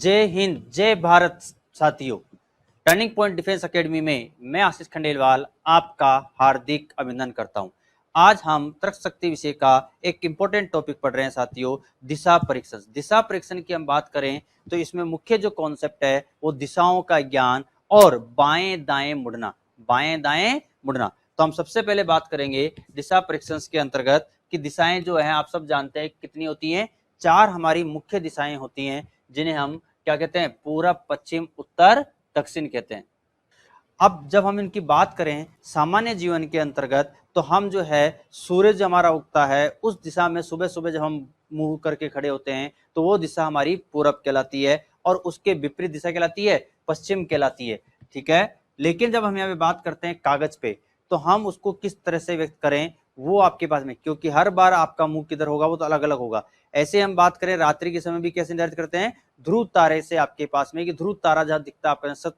जय हिंद, जय भारत साथियों। टर्निंग पॉइंट डिफेंस एकेडमी में मैं आशीष खंडेलवाल आपका हार्दिक अभिनंदन करता हूं। आज हम तर्क शक्ति विषय का एक इंपॉर्टेंट टॉपिक पढ़ रहे हैं साथियों, दिशा परीक्षण। दिशा परीक्षण की हम बात करें तो इसमें मुख्य जो कॉन्सेप्ट है वो दिशाओं का ज्ञान और बाएं दाएं मुड़ना, बाएं दाएं मुड़ना। तो हम सबसे पहले बात करेंगे दिशा परीक्षण के अंतर्गत कि दिशाएं जो है आप सब जानते हैं कितनी होती हैं। 4 हमारी मुख्य दिशाएं होती हैं जिन्हें हम क्या कहते हैं, पूरब, पश्चिम, उत्तर, दक्षिण कहते हैं। अब जब हम इनकी बात करें सामान्य जीवन के अंतर्गत तो हम जो है सूरज हमारा उगता है उस दिशा में सुबह सुबह जब हम मुंह करके खड़े होते हैं तो वो दिशा हमारी पूरब कहलाती है और उसके विपरीत दिशा कहलाती है पश्चिम कहलाती है। ठीक है, लेकिन जब हम यहाँ पे बात करते हैं कागज पे तो हम उसको किस तरह से व्यक्त करें वो आपके पास में, क्योंकि हर बार आपका मुंह किधर होगा वो तो अलग अलग होगा। ऐसे हम बात करें रात्रि के समय भी कैसे निर्धारित करते हैं, ध्रुव तारे से आपके पास में कि ध्रुव तारा जहां दिखता है आपके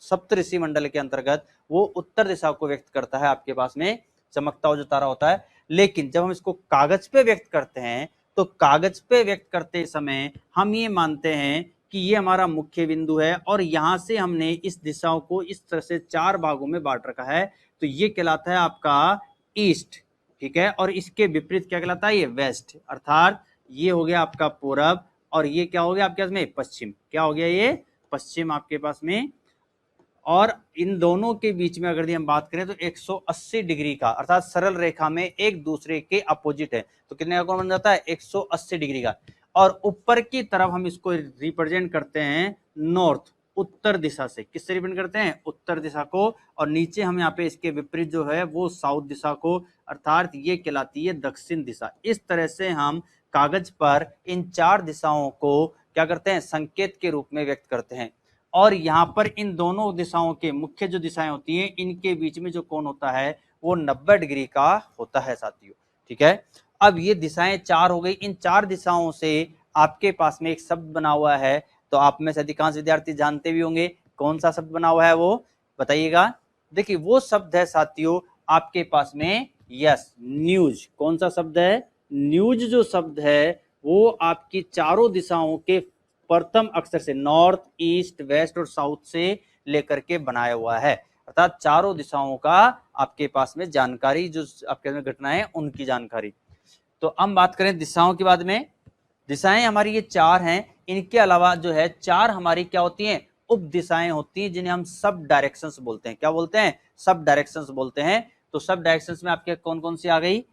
सप्तऋषि मंडल के अंतर्गत वो उत्तर दिशा को व्यक्त करता है आपके पास में, चमकता हुआ जो तारा होता है। लेकिन जब हम इसको कागज पे व्यक्त करते हैं तो कागज पे व्यक्त करते समय हम ये मानते हैं कि ये हमारा मुख्य बिंदु है और यहां से हमने इस दिशाओं को इस तरह से 4 भागों में बांट रखा है। तो ये कहलाता है आपका ईस्ट, ठीक है, और इसके विपरीत क्या कहलाता है, ये वेस्ट, अर्थात ये हो गया आपका पूरब और ये क्या हो गया आपके पास में पश्चिम। क्या हो गया, ये पश्चिम आपके पास में। और इन दोनों के बीच में अगर हम बात करें तो 180 डिग्री का, अर्थात सरल रेखा में एक दूसरे के अपोजिट है तो कितने का कोण बन जाता है, 180 डिग्री का। और ऊपर की तरफ हम इसको रिप्रेजेंट करते हैं नॉर्थ, उत्तर दिशा से। किससे रिप्रेजेंट करते हैं, उत्तर दिशा को। और नीचे हम यहाँ पे इसके विपरीत जो है वो साउथ दिशा को, अर्थात ये कहलाती है दक्षिण दिशा। इस तरह से हम कागज पर इन 4 दिशाओं को क्या करते हैं, संकेत के रूप में व्यक्त करते हैं। और यहाँ पर इन दोनों दिशाओं के मुख्य जो दिशाएं होती हैं इनके बीच में जो कोण होता है वो 90 डिग्री का होता है साथियों। ठीक है, अब ये दिशाएं 4 हो गई। इन 4 दिशाओं से आपके पास में एक शब्द बना हुआ है, तो आप में से अधिकांश विद्यार्थी जानते भी होंगे कौन सा शब्द बना हुआ है, वो बताइएगा। देखिए वो शब्द है साथियों आपके पास में, यस, न्यूज। कौन सा शब्द है, न्यूज। जो शब्द है वो आपकी चारों दिशाओं के प्रथम अक्षर से, नॉर्थ, ईस्ट, वेस्ट और साउथ से लेकर के बनाया हुआ है, अर्थात चारों दिशाओं का आपके पास में जानकारी, जो आपके में घटनाएं उनकी जानकारी। तो हम बात करें दिशाओं के बाद में, दिशाएं हमारी ये 4 हैं। इनके अलावा जो है 4 हमारी क्या होती हैं, उप दिशाएं होती हैं जिन्हें हम सब डायरेक्शंस बोलते हैं। क्या बोलते हैं, सब डायरेक्शंस बोलते हैं। तो सब डायरेक्शंस में आपके कौन कौन सी आ गई,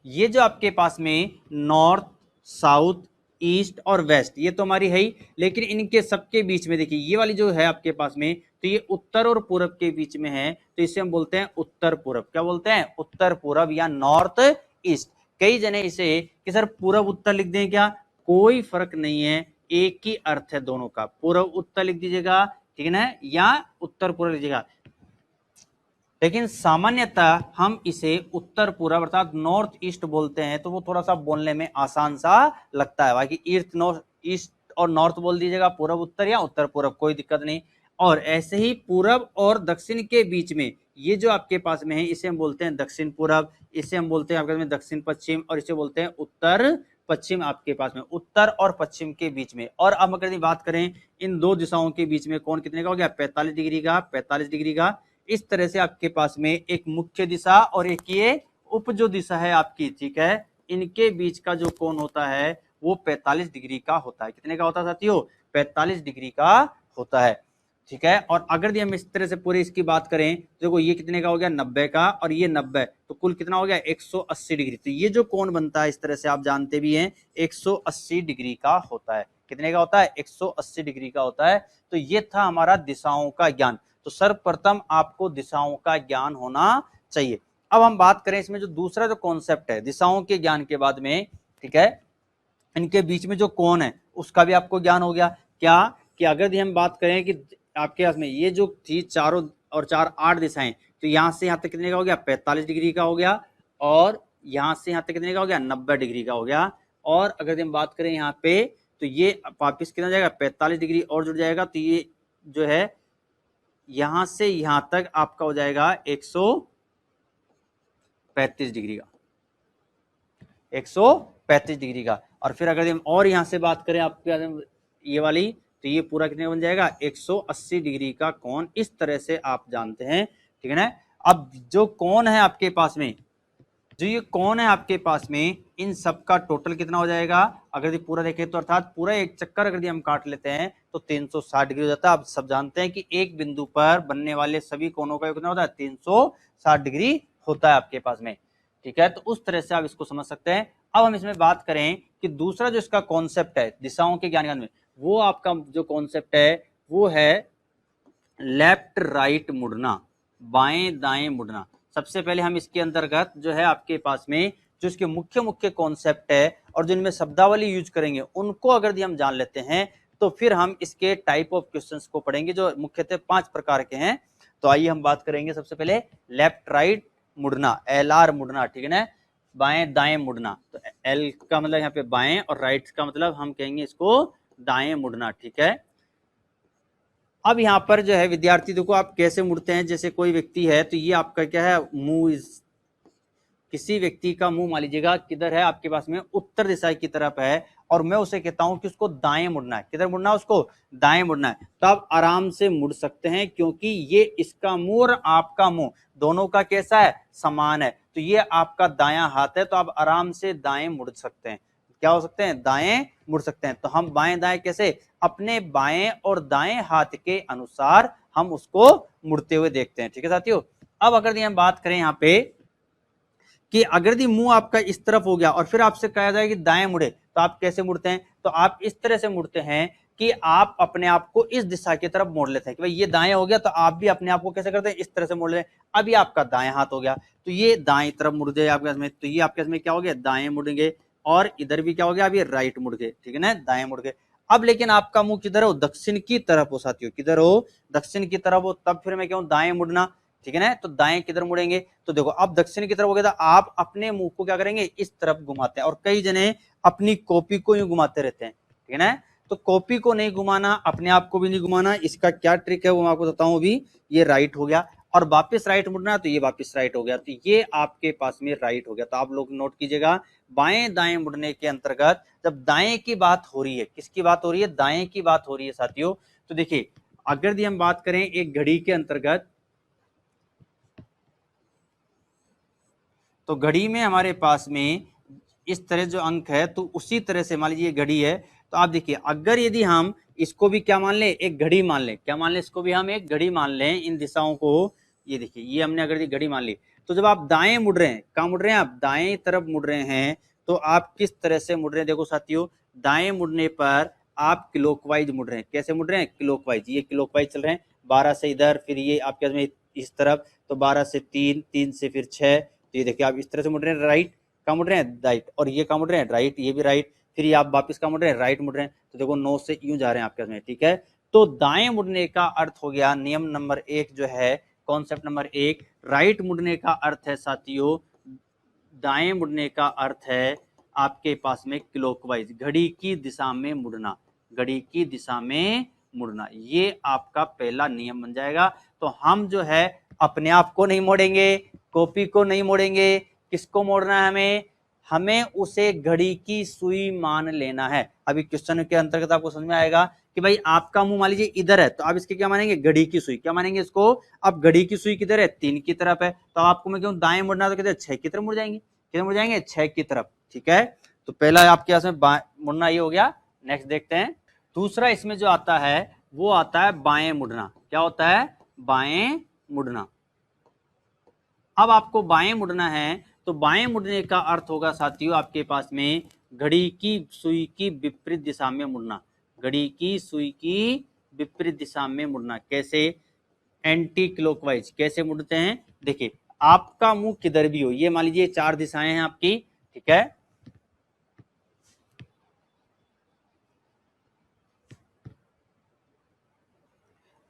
ये जो आपके पास में नॉर्थ, साउथ, ईस्ट और वेस्ट, ये तो हमारी है ही। लेकिन इनके सबके बीच में देखिए ये वाली जो है आपके पास में, तो ये उत्तर और पूरब के बीच में है, तो इसे हम बोलते हैं उत्तर पूरब। क्या बोलते हैं, उत्तर पूरब या नॉर्थ ईस्ट। कई जने इसे कि सर पूरब उत्तर लिख दें क्या, कोई फर्क नहीं है, एक ही अर्थ है दोनों का। पूरब उत्तर लिख दीजिएगा, ठीक है ना, या उत्तर पूरब लीजिएगा। लेकिन सामान्यतः हम इसे उत्तर पूरब अर्थात नॉर्थ ईस्ट बोलते हैं, तो वो थोड़ा सा बोलने में आसान सा लगता है। बाकी ईस्ट, नॉर्थ, ईस्ट और नॉर्थ बोल दीजिएगा, पूरब उत्तर या उत्तर पूरब, कोई दिक्कत नहीं। और ऐसे ही पूरब और दक्षिण के बीच में ये जो आपके पास में है इसे हम बोलते हैं दक्षिण पूरब, इसे हम बोलते हैं आपके में दक्षिण पश्चिम, और इसे बोलते हैं उत्तर पश्चिम आपके पास में, उत्तर और पश्चिम के बीच में। और अब अगर बात करें इन दो दिशाओं के बीच में कौन कितने का हो गया, 45 डिग्री का, 45 डिग्री का। इस तरह से आपके पास में एक मुख्य दिशा और एक ये उप जो दिशा है आपकी, ठीक है, इनके बीच का जो कोण होता है वो 45 डिग्री का होता है। कितने का होता है साथियों, 45 डिग्री का होता है। ठीक है, और अगर हम इस तरह से पूरी इसकी बात करें तो देखो ये कितने का हो गया, 90 का, और ये 90, तो कुल कितना हो गया, 180 डिग्री। तो ये जो कोण बनता है इस तरह से आप जानते भी हैं 180 डिग्री का होता है। कितने का होता है, 180 डिग्री का होता है। तो ये था हमारा दिशाओं का ज्ञान। तो सर्वप्रथम आपको दिशाओं का ज्ञान होना चाहिए। अब हम बात करें इसमें जो दूसरा जो कॉन्सेप्ट है दिशाओं के ज्ञान के बाद में, ठीक है, इनके बीच में जो कोण है उसका भी आपको ज्ञान हो गया। क्या कि अगर हम बात करें कि आपके पास में ये जो थी चारों और 4 8 दिशाएं, तो यहां से यहां तक कितने का हो गया, 45 डिग्री का हो गया, और यहां से यहां तक कितने का हो गया, 90 डिग्री का हो गया। और अगर हम बात करें यहाँ पे तो ये वापिस कितना जाएगा, 45 डिग्री और जुड़ जाएगा, तो ये जो है यहां से यहां तक आपका हो जाएगा 135 डिग्री का, 135 डिग्री का। और फिर अगर हम और यहां से बात करें आपके ये वाली, तो ये पूरा कितने का बन जाएगा 180 डिग्री का कोण, इस तरह से आप जानते हैं, ठीक है ना। अब जो कोण है आपके पास में, जो ये कोण है आपके पास में, इन सब का टोटल कितना हो जाएगा, अगर ये पूरा देखें तो अर्थात पूरा एक चक्कर अगर हम काट लेते हैं तो 360 डिग्री हो जाता है। आप सब जानते हैं कि एक बिंदु पर बनने वाले सभी कोणों का कितना होता है 360 डिग्री होता है आपके पास में, ठीक है। तो उस तरह से आप इसको समझ सकते हैं। अब हम इसमें बात करें कि दूसरा जो इसका कॉन्सेप्ट है दिशाओं के ज्ञान में, वो आपका जो कॉन्सेप्ट है वो है लेफ्ट राइट मुड़ना, बाएं दाएं मुड़ना। सबसे पहले हम इसके अंतर्गत जो है आपके पास में जो इसके मुख्य मुख्य कॉन्सेप्ट है और जिनमें शब्दावली यूज करेंगे उनको अगर हम जान लेते हैं तो फिर हम इसके टाइप ऑफ क्वेश्चंस को पढ़ेंगे जो मुख्यतः 5 प्रकार के हैं। तो आइए हम बात करेंगे सबसे पहले लेफ्ट राइट मुड़ना, LR मुड़ना, ठीक है ना, बाएं दाएं मुड़ना। तो L का मतलब यहाँ पे बाएं और राइट का मतलब हम कहेंगे इसको दाएं मुड़ना, ठीक है। अब यहाँ पर जो है विद्यार्थी देखो आप कैसे मुड़ते हैं, जैसे कोई व्यक्ति है तो ये आपका क्या है मुंह, किसी व्यक्ति का मुंह मान लीजिएगा किधर है आपके पास में उत्तर दिशा की तरफ है और मैं उसे कहता हूं कि उसको दाएं मुड़ना है, किधर मुड़ना है उसको दाएं मुड़ना है, तो आप आराम से मुड़ सकते हैं क्योंकि ये इसका मुंह और आपका मुंह दोनों का कैसा है समान है। तो ये आपका दायां हाथ है तो आप आराम से दाएं मुड़ सकते हैं, क्या हो सकते हैं दाएं मुड़ सकते हैं। तो हम बाएं दाएं कैसे, अपने बाएं और दाएं हाथ के अनुसार हम उसको मुड़ते हुए देखते हैं, ठीक है साथियों। अब अगर हम बात करें यहाँ पे कि अगर दी मुंह आपका इस तरफ हो गया और फिर आपसे कहा जाए कि दाएं मुड़े तो आप कैसे मुड़ते हैं, तो आप इस तरह से मुड़ते हैं कि आप अपने आप को इस दिशा की तरफ मोड़ लेते हैं कि भाई ये दाएं हो गया तो आप भी अपने आप को कैसे करते हैं इस तरह से मोड़ लें। अब ये आपका दाएं हाथ हो गया तो ये दाएं तरफ मुड़ गए आपके में, तो ये आपके में क्या हो गया दाएं मुड़ेंगे और इधर भी क्या हो गया अब ये राइट मुड़ गए, ठीक है ना, दाएं मुड़ गए। अब लेकिन आपका मुंह किधर हो दक्षिण की तरफ हो साथियों, किधर हो दक्षिण की तरफ हो, तब फिर मैं कहूँ दाएं मुड़ना, ठीक है ना। तो दाएं किधर मुड़ेंगे, तो देखो अब दक्षिण की तरफ हो गया तो आप अपने मुंह को क्या करेंगे इस तरफ घुमाते हैं और कई जने अपनी कॉपी को यूं घुमाते रहते हैं, ठीक है ना। तो कॉपी को नहीं घुमाना, अपने आप को भी नहीं घुमाना, इसका क्या ट्रिक है वो मैं आपको बताऊं अभी। ये राइट हो गया और वापस राइट मुड़ना तो ये वापस राइट हो गया, तो ये आपके पास में राइट हो गया। तो आप लोग नोट कीजिएगा बाएं दाएं मुड़ने के अंतर्गत जब दाएं की बात हो रही है, किसकी बात हो रही है दाएं की बात हो रही है साथियों। तो देखिए अगर हम बात करें एक घड़ी के अंतर्गत, तो घड़ी में हमारे पास में इस तरह जो अंक है तो उसी तरह से मान लीजिए घड़ी है तो आप देखिए अगर यदि हम इसको भी क्या मान लें एक घड़ी मान लें, क्या मान लें इसको भी हम एक घड़ी मान लें इन दिशाओं को, ये देखिए ये हमने अगर घड़ी मान ली तो जब आप दाएं मुड़ रहे हैं, कहाँ मुड़ रहे हैं आप दाएं तरफ मुड़ रहे हैं, तो आप किस तरह से मुड़ रहे हैं देखो साथियों, दाएं मुड़ने पर आप क्लॉकवाइज मुड़ रहे हैं, कैसे मुड़ रहे हैं क्लॉकवाइज, ये क्लॉकवाइज चल रहे हैं 12 से इधर, फिर ये आपके में इस तरफ तो 12 से 3, 3 से फिर 6, तो ये देखिए आप इस तरह से मुड़ रहे हैं राइट, कहाँ मुड़ रहे हैं राइट, और ये कहाँ मुड़ रहे हैं राइट, ये भी राइट, फिर ये आप वापस कहाँ मुड़ रहे हैं राइट मुड़ रहे हैं, तो देखो 9 से यूं जा रहे हैं आपके में, ठीक है। तो दाएं मुड़ने का अर्थ हो गया नियम नंबर 1 जो है कॉन्सेप्ट नंबर 1, राइट मुड़ने का अर्थ है साथियों, दाएं मुड़ने का अर्थ है आपके पास में क्लॉकवाइज, घड़ी की दिशा में मुड़ना, घड़ी की दिशा में मुड़ना, ये आपका पहला नियम बन जाएगा। तो हम जो है अपने आप को नहीं मोड़ेंगे, कॉपी को नहीं मोड़ेंगे, किसको मोड़ना है हमें, हमें उसे घड़ी की सुई मान लेना है। अभी क्वेश्चन के अंतर्गत आपको समझ में आएगा कि भाई आपका मुंह मान लीजिए इधर है तो आप इसके क्या मानेंगे घड़ी की सुई, क्या मानेंगे इसको, अब घड़ी की सुई किधर है 3 की तरफ है, तो आपको मैं क्यों दाएं मुड़ना तो किधर 6 की तरफ मुड़ जाएंगे, किधर मुड़ जाएंगे 6 की तरफ, ठीक है। तो पहला आपके पास में मुड़ना ये हो गया। नेक्स्ट देखते हैं दूसरा, इसमें जो आता है वो आता है बाएं मुड़ना, क्या होता है बाएं मुड़ना। अब आपको बाएं मुड़ना है तो बाएं मुड़ने का अर्थ होगा साथियों आपके पास में घड़ी की सुई की विपरीत दिशा में मुड़ना, घड़ी की सुई की विपरीत दिशा में मुड़ना, कैसे एंटी क्लॉकवाइज, कैसे मुड़ते हैं देखिए आपका मुंह किधर भी हो, ये मान लीजिए 4 दिशाएं हैं आपकी, ठीक है।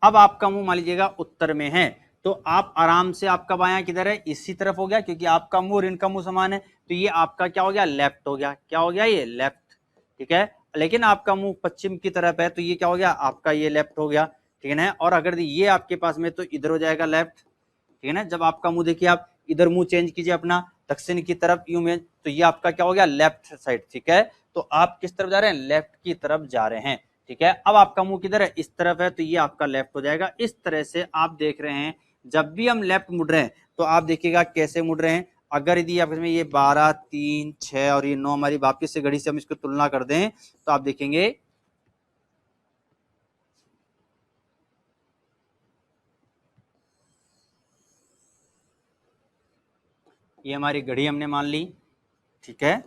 अब आपका मुंह मान लीजिएगा उत्तर में है तो आप आराम से, आपका बायां किधर है इसी तरफ हो गया क्योंकि आपका मुंह और इनका मुंह समान है, तो ये आपका क्या हो गया लेफ्ट हो गया, क्या हो गया ये लेफ्ट, ठीक है। लेकिन आपका मुंह पश्चिम की तरफ है तो ये क्या हो गया आपका ये लेफ्ट हो गया, ठीक है ना। और अगर ये आपके पास में तो इधर हो जाएगा लेफ्ट, ठीक है ना। जब आपका मुंह देखिए आप इधर मुंह चेंज कीजिए अपना दक्षिण की तरफ यूं में, तो ये आपका क्या हो गया लेफ्ट साइड, ठीक है। तो आप किस तरफ जा रहे हैं लेफ्ट की तरफ जा रहे हैं, ठीक है। अब आपका मुंह किधर है, इस तरफ है, तो ये आपका लेफ्ट हो जाएगा। इस तरह से आप देख रहे हैं जब भी हम लेफ्ट मुड़ रहे हैं तो आप देखिएगा कैसे मुड़ रहे हैं। अगर यदि आप इसमें ये 12, 3, 6 और ये 9 हमारी वापिस से घड़ी से हम इसको तुलना कर दें तो आप देखेंगे ये हमारी घड़ी हमने मान ली, ठीक है।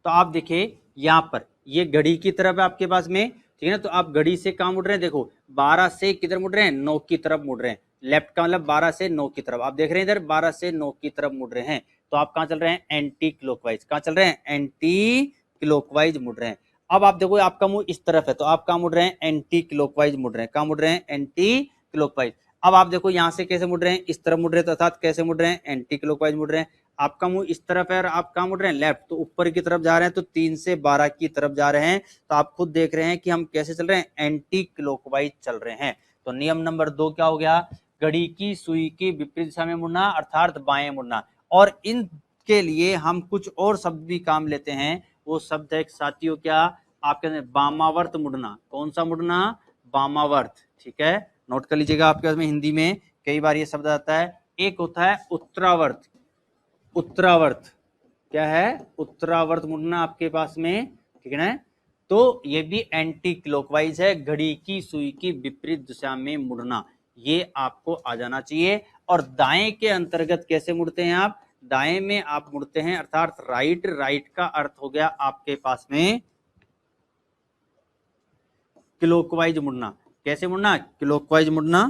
तो आप देखिए यहां पर ये घड़ी की तरफ है आपके पास में, ठीक है ना। तो आप घड़ी से कहां मुड़ रहे हैं, देखो 12 से किधर मुड़ रहे हैं, 9 की तरफ मुड़ रहे हैं। लेफ्ट का मतलब 12 से 9 की तरफ, आप देख रहे हैं इधर 12 से 9 की तरफ मुड़ रहे हैं। तो आप कहां चल रहे हैं, एंटी क्लॉकवाइज। कहां चल रहे हैं, एंटी क्लॉकवाइज मुड़ रहे हैं। अब आप देखो आपका मुंह इस तरफ है तो आप कहां मुड़ रहे हैं, एंटी क्लॉकवाइज मुड़ रहे हैं। कहां मुड़ रहे हैं, एंटी क्लॉकवाइज। अब आप देखो यहां से कैसे मुड़ रहे हैं, इस तरफ मुड़ रहे हैं, तो अर्थात कैसे मुड़ रहे हैं, एंटी क्लॉकवाइज मुड़ रहे हैं। आपका मुंह इस तरफ है और आप कहां मुड़ रहे हैं, लेफ्ट, तो ऊपर की तरफ जा रहे हैं, तो 3 से 12 की तरफ जा रहे हैं। तो आप खुद देख रहे हैं कि हम कैसे चल रहे हैं, एंटी क्लॉकवाइज चल रहे हैं। तो नियम नंबर 2 क्या हो गया, घड़ी की सुई की विपरीत दिशा में मुड़ना अर्थात बाएं मुड़ना। और इनके लिए हम कुछ और शब्द भी काम लेते हैं, वो शब्द है साथियों क्या, आपके वामावर्त मुड़ना। कौन सा मुड़ना, वामावर्त, ठीक है। नोट कर लीजिएगा, आपके पास में हिंदी में कई बार ये शब्द आता है। एक होता है उत्तरावर्त, उत्तरावर्त क्या है, उत्तरावर्त मुड़ना आपके पास में, ठीक है ना। तो ये भी एंटी क्लॉकवाइज है, घड़ी की सुई की विपरीत दिशा में मुड़ना, ये आपको आ जाना चाहिए। और दाएं के अंतर्गत कैसे मुड़ते हैं आप, दाएं में आप मुड़ते हैं अर्थात राइट, राइट का अर्थ हो गया आपके पास में क्लॉकवाइज मुड़ना। कैसे मुड़ना, क्लॉकवाइज मुड़ना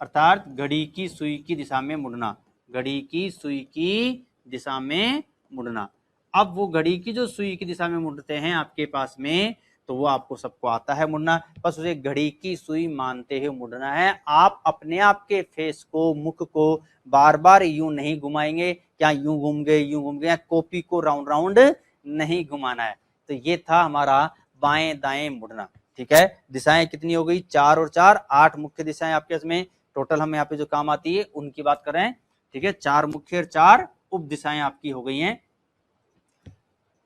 अर्थात घड़ी की सुई की दिशा में मुड़ना, घड़ी की सुई की दिशा में मुड़ना। अब वो घड़ी की जो सुई की दिशा में मुड़ते हैं आपके पास में, तो वो आपको सबको आता है मुड़ना, बस उसे घड़ी की सुई मानते हुए मुड़ना है। आप अपने आप के फेस को, मुख को बार बार यूं नहीं घुमाएंगे, क्या यूं घूम गए, यूं घूम गए, कॉपी को राउंड राउंड नहीं घुमाना है। तो ये था हमारा बाएं दाएं मुड़ना, ठीक है। दिशाएं कितनी हो गई, 4 और 4, 8 मुख्य दिशाएं आपके इसमें टोटल हम यहाँ पे जो काम आती है उनकी बात कर रहे हैं, ठीक है। 4 मुख्य और 4 उप दिशाएं आपकी हो गई हैं।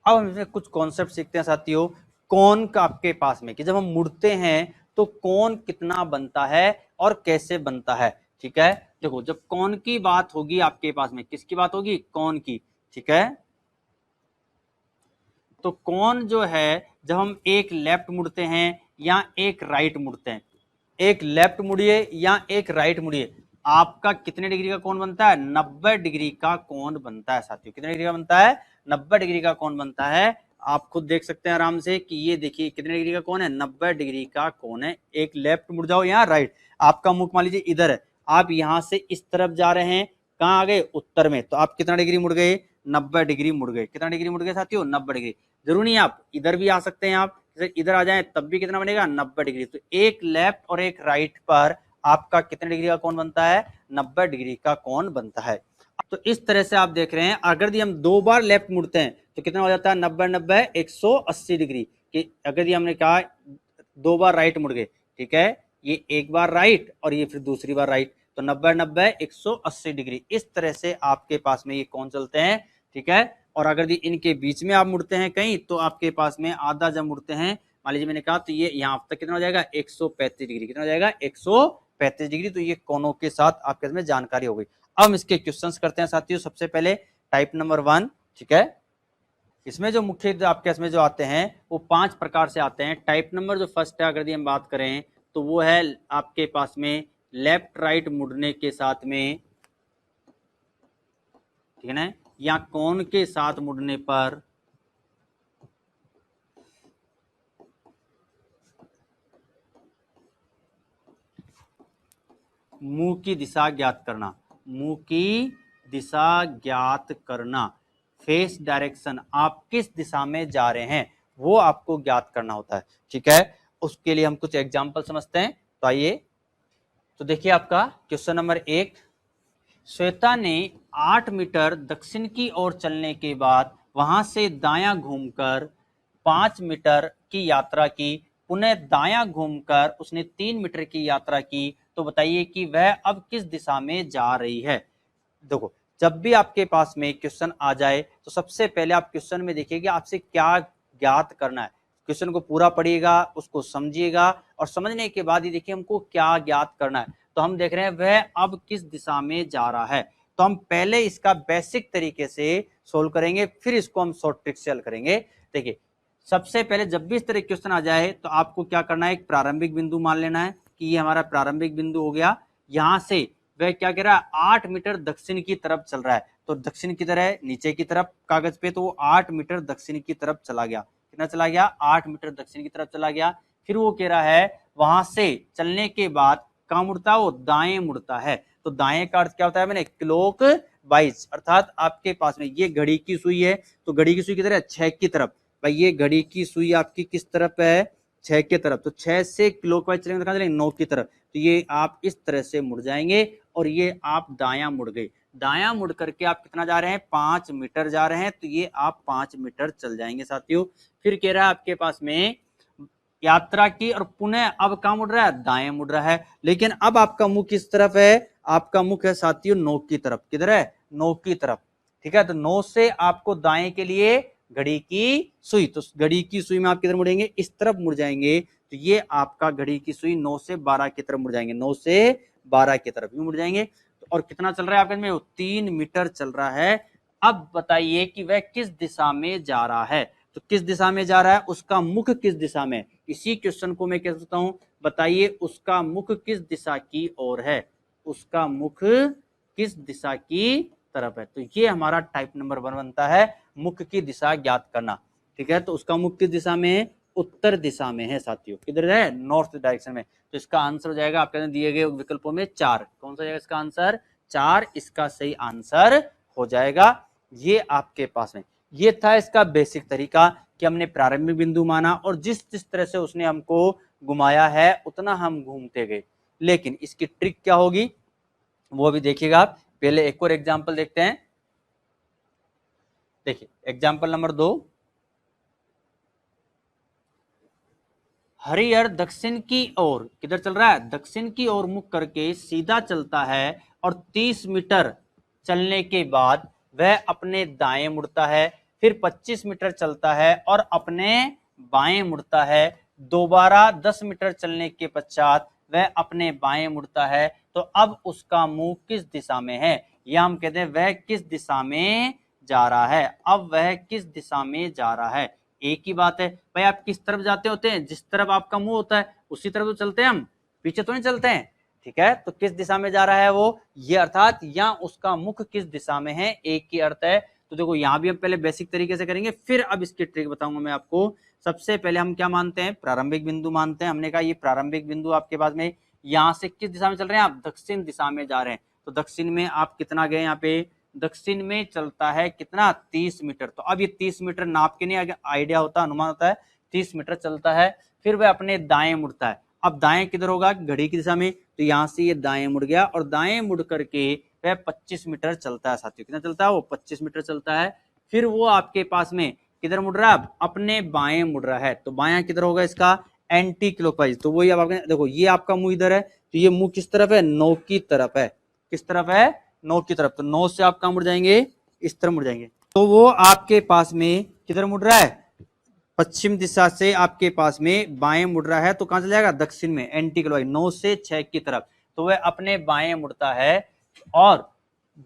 अब हम इसमें कुछ कॉन्सेप्ट सीखते हैं साथियों। कोण का आपके पास में कि जब हम मुड़ते हैं तो कोण कितना बनता है और कैसे बनता है, ठीक है। देखो जब कोण की बात होगी आपके पास में, किसकी बात होगी, कोण की, ठीक है। तो कोण जो है जब हम एक लेफ्ट मुड़ते हैं या एक राइट मुड़ते हैं, एक लेफ्ट मुड़िए या एक राइट मुड़िए, आपका कितने डिग्री का कोण बनता है, 90 डिग्री का कोण बनता है साथियों। कितने डिग्री का बनता है, 90 डिग्री का कोण बनता है। आप खुद देख सकते हैं आराम से कि ये देखिए कितने डिग्री का कोण है, 90 डिग्री का कोण है। एक लेफ्ट मुड़ जाओ या राइट, आपका मुख मान लीजिए इधर है, आप यहां से इस तरफ जा रहे हैं, कहां आ गए, उत्तर में, तो आप कितना डिग्री मुड़ गए, 90 डिग्री मुड़ गए। कितना डिग्री मुड़ गए साथियों, 90 डिग्री। जरूर नहीं आप इधर भी आ सकते हैं, आप इधर आ जाएं तब भी कितना बनेगा, 90 डिग्री। तो एक लेफ्ट और एक राइट पर आपका कितने डिग्री का कोण बनता है, 90 डिग्री का कोण बनता है। तो इस तरह से आप देख रहे हैं, अगर यदि हम 2 बार लेफ्ट मुड़ते हैं तो कितना हो जाता है, 90 90 180 डिग्री। कि अगर ये हमने कहा 2 बार राइट मुड़ गए, ठीक है, ये एक बार राइट और ये फिर दूसरी बार राइट, तो 90 90 180 डिग्री। इस तरह से आपके पास में ये कोण चलते हैं, ठीक है। और अगर इनके बीच में आप मुड़ते हैं कहीं तो आपके पास में आधा जब मुड़ते हैं, मान लीजिए मैंने कहा, तो ये यहाँ तक कितना हो जाएगा, 135 डिग्री। कितना हो जाएगा, 135 डिग्री। तो ये कोणों के साथ आपके में जानकारी हो गई। अब हम इसके क्वेश्चंस करते हैं साथियों। सबसे पहले टाइप नंबर 1, ठीक है। इसमें जो मुख्य आपके इसमें जो आते हैं वो 5 प्रकार से आते हैं। टाइप नंबर जो फर्स्ट है अगर हम बात करें तो वो है आपके पास में लेफ्ट राइट मुड़ने के साथ में, ठीक है ना, या कोण के साथ मुड़ने पर मुंह की दिशा ज्ञात करना, मुंह की दिशा ज्ञात करना, फेस डायरेक्शन, आप किस दिशा में जा रहे हैं वो आपको ज्ञात करना होता है, ठीक है। उसके लिए हम कुछ एग्जाम्पल समझते हैं। तो आइए, तो देखिए आपका क्वेश्चन नंबर 1, श्वेता ने 8 मीटर दक्षिण की ओर चलने के बाद वहां से दायां घूमकर 5 मीटर की यात्रा की, पुनः दायां घूमकर उसने 3 मीटर की यात्रा की, तो बताइए कि वह अब किस दिशा में जा रही है। देखो, जब भी आपके पास में क्वेश्चन आ जाए तो सबसे पहले आप क्वेश्चन में देखिए कि आपसे क्या ज्ञात करना है। क्वेश्चन को पूरा पढ़िएगा, उसको समझिएगा और समझने के बाद ही देखिए हमको क्या ज्ञात करना है। तो हम देख रहे हैं वह अब किस दिशा में जा रहा है। तो हम पहले इसका बेसिक तरीके से सोल्व करेंगे, फिर इसको हम शॉर्ट ट्रिक से हल करेंगे। देखिए, सबसे पहले जब भी इस तरह क्वेश्चन आ जाए तो आपको क्या करना है, एक प्रारंभिक बिंदु मान लेना है कि ये हमारा प्रारंभिक बिंदु हो गया। यहां से वह क्या कह रहा है, 8 मीटर दक्षिण की तरफ चल रहा है। तो दक्षिण की तरह नीचे की तरफ कागज पे, तो वो 8 मीटर दक्षिण की तरफ चला गया। कितना चला गया, 8 मीटर दक्षिण की तरफ चला गया। फिर वो कह रहा है वहां से चलने के बाद कहां मुड़ता है, वो दाएं मुड़ता है। तो दाएं का अर्थ क्या होता है, मैंने क्लॉक वाइज, अर्थात आपके पास में ये घड़ी की सुई है, तो घड़ी की सुई की तरह 6 की तरफ। भाई ये घड़ी की सुई आपकी किस तरफ है, 6 की तरफ। तो 6 से क्लॉकवाइज चलेंगे तो कहां चलेंगे, 9 की तरफ। तो ये आप इस तरह से मुड़ जाएंगे और ये आप दायां मुड़ गए। दायां मुड़ करके आप कितना जा रहे हैं, 5 मीटर जा रहे हैं। तो ये आप 5 मीटर चल जाएंगे साथियों। फिर कह रहा है आपके पास में यात्रा की और पुनः अब कहां मुड़ रहा है, दाएं मुड़ रहा है। लेकिन अब आपका मुख किस तरफ है, आपका मुख है साथियों 9 की तरफ। किधर है, 9 की तरफ। ठीक है, तो 9 से आपको दाएं के लिए घड़ी की सुई, तो घड़ी की सुई में आप किधर मुड़ेंगे, इस तरफ मुड़ जाएंगे। तो ये आपका घड़ी की सुई 9 से 12 की तरफ मुड़ जाएंगे, 9 से 12 की तरफ यूं मुड़ जाएंगे। और कितना चल रहा है आपके में, 3 मीटर चल रहा है। अब बताइए कि वह किस दिशा में जा रहा है। तो किस दिशा में जा रहा है, उसका मुख किस दिशा में। इसी क्वेश्चन को मैं कह सकता हूं, बताइए उसका मुख किस दिशा की ओर है, उसका मुख किस दिशा की तरफ है। तो ये हमारा टाइप नंबर 1 बनता है, मुख की दिशा ज्ञात करना। ठीक है, तो उसका मुख किस दिशा में है, उत्तर दिशा में है साथियों। किधर है, नॉर्थ डायरेक्शन में। तो इसका आंसर हो जाएगा आपके दिए गए विकल्पों में 4। कौन सा जाएगा इसका आंसर, 4 इसका सही आंसर हो जाएगा। ये आपके पास में ये था इसका बेसिक तरीका कि हमने प्रारंभिक बिंदु माना और जिस जिस तरह से उसने हमको घुमाया है उतना हम घूमते गए। लेकिन इसकी ट्रिक क्या होगी वो भी देखिएगा आप। पहले एक और एग्जांपल देखते हैं। देखिए एग्जांपल नंबर 2, हरिहर दक्षिण की ओर किधर चल रहा है, दक्षिण की ओर मुख करके सीधा चलता है और 30 मीटर चलने के बाद वह अपने दाएं मुड़ता है। फिर 25 मीटर चलता है और अपने बाएं मुड़ता है। दोबारा 10 मीटर चलने के पश्चात वह अपने बाएं मुड़ता है। तो अब उसका मुंह किस दिशा में है, या हम कहते हैं वह किस दिशा में जा रहा है। अब वह किस दिशा में जा रहा है, एक ही बात है। भाई आप किस तरफ जाते होते हैं, जिस तरफ आपका मुंह होता है उसी तरफ तो चलते हैं हम, पीछे तो नहीं चलते हैं। ठीक है, तो किस दिशा में जा रहा है वो, ये अर्थात या उसका मुख किस दिशा में है, एक ही अर्थ है। तो देखो यहां भी हम पहले बेसिक तरीके से करेंगे, फिर अब इसकी ट्रिक बताऊंगा मैं आपको। सबसे पहले हम क्या मानते हैं, प्रारंभिक बिंदु मानते हैं। हमने कहा ये प्रारंभिक बिंदु आपके पास में, यहां से किस दिशा में चल रहे हैं आप, दक्षिण दिशा में जा रहे हैं। तो दक्षिण में आप कितना गए, यहाँ पे दक्षिण में चलता है कितना, 30 मीटर। तो अब ये 30 मीटर नाप के नहीं आइडिया होता, अनुमान होता है, 30 मीटर चलता है। फिर वह अपने दाएं मुड़ता है। अब दाएं किधर होगा, घड़ी की दिशा में। तो यहां से ये दाएं मुड़ गया और दाएं मुड़ करके वह 25 मीटर चलता है साथियों। कितना चलता है वो, 25 मीटर चलता है। फिर वो आपके पास में किधर मुड़ रहा है, अपने बाएं मुड़ रहा है। तो बायां किधर होगा इसका, एंटी क्लॉकवाइज। तो वही अब देखो ये आपका मुंह इधर है, तो ये मुंह किस तरफ है, 9 की तरफ है। किस तरफ है, 9 की तरफ। तो 9 से आप कहां मुड़ जाएंगे, इस तरफ मुड़ जाएंगे। तो वो आपके पास में किधर मुड़ रहा है, पश्चिम दिशा से आपके पास में बाएं मुड़ रहा है। तो कहां चला जाएगा, दक्षिण में, एंटी क्लॉकवाइज, 9 से 6 की तरफ। तो वह अपने बाएं मुड़ता है और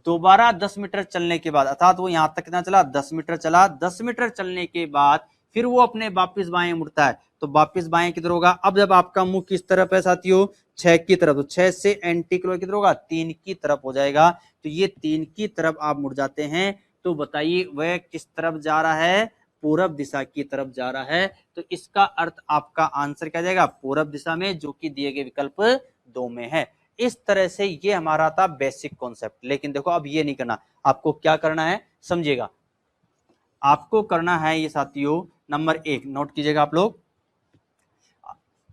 दोबारा 10 मीटर चलने के बाद, अर्थात वो यहां तक कितना चला, 10 मीटर चला। 10 मीटर चलने के बाद फिर वो अपने वापिस बाएं मुड़ता है। तो वापिस बाएं किधर होगा, अब जब आपका मुंह किस तरफ है साथियों, 6 की तरफ। तो 6 से एंटी क्लॉकवाइज किधर होगा, 3 की तरफ हो जाएगा। तो ये 3 की तरफ आप मुड़ जाते हैं। तो बताइए वह किस तरफ जा रहा है, पूरब दिशा की तरफ जा रहा है। तो इसका अर्थ आपका आंसर क्या जाएगा, पूरब दिशा में, जो कि दिए गए विकल्प 2 में है। इस तरह से ये हमारा था बेसिक कॉन्सेप्ट। लेकिन देखो अब ये नहीं करना, आपको क्या करना है समझिएगा। आपको करना है ये साथियों, नंबर 1 नोट कीजिएगा आप लोग,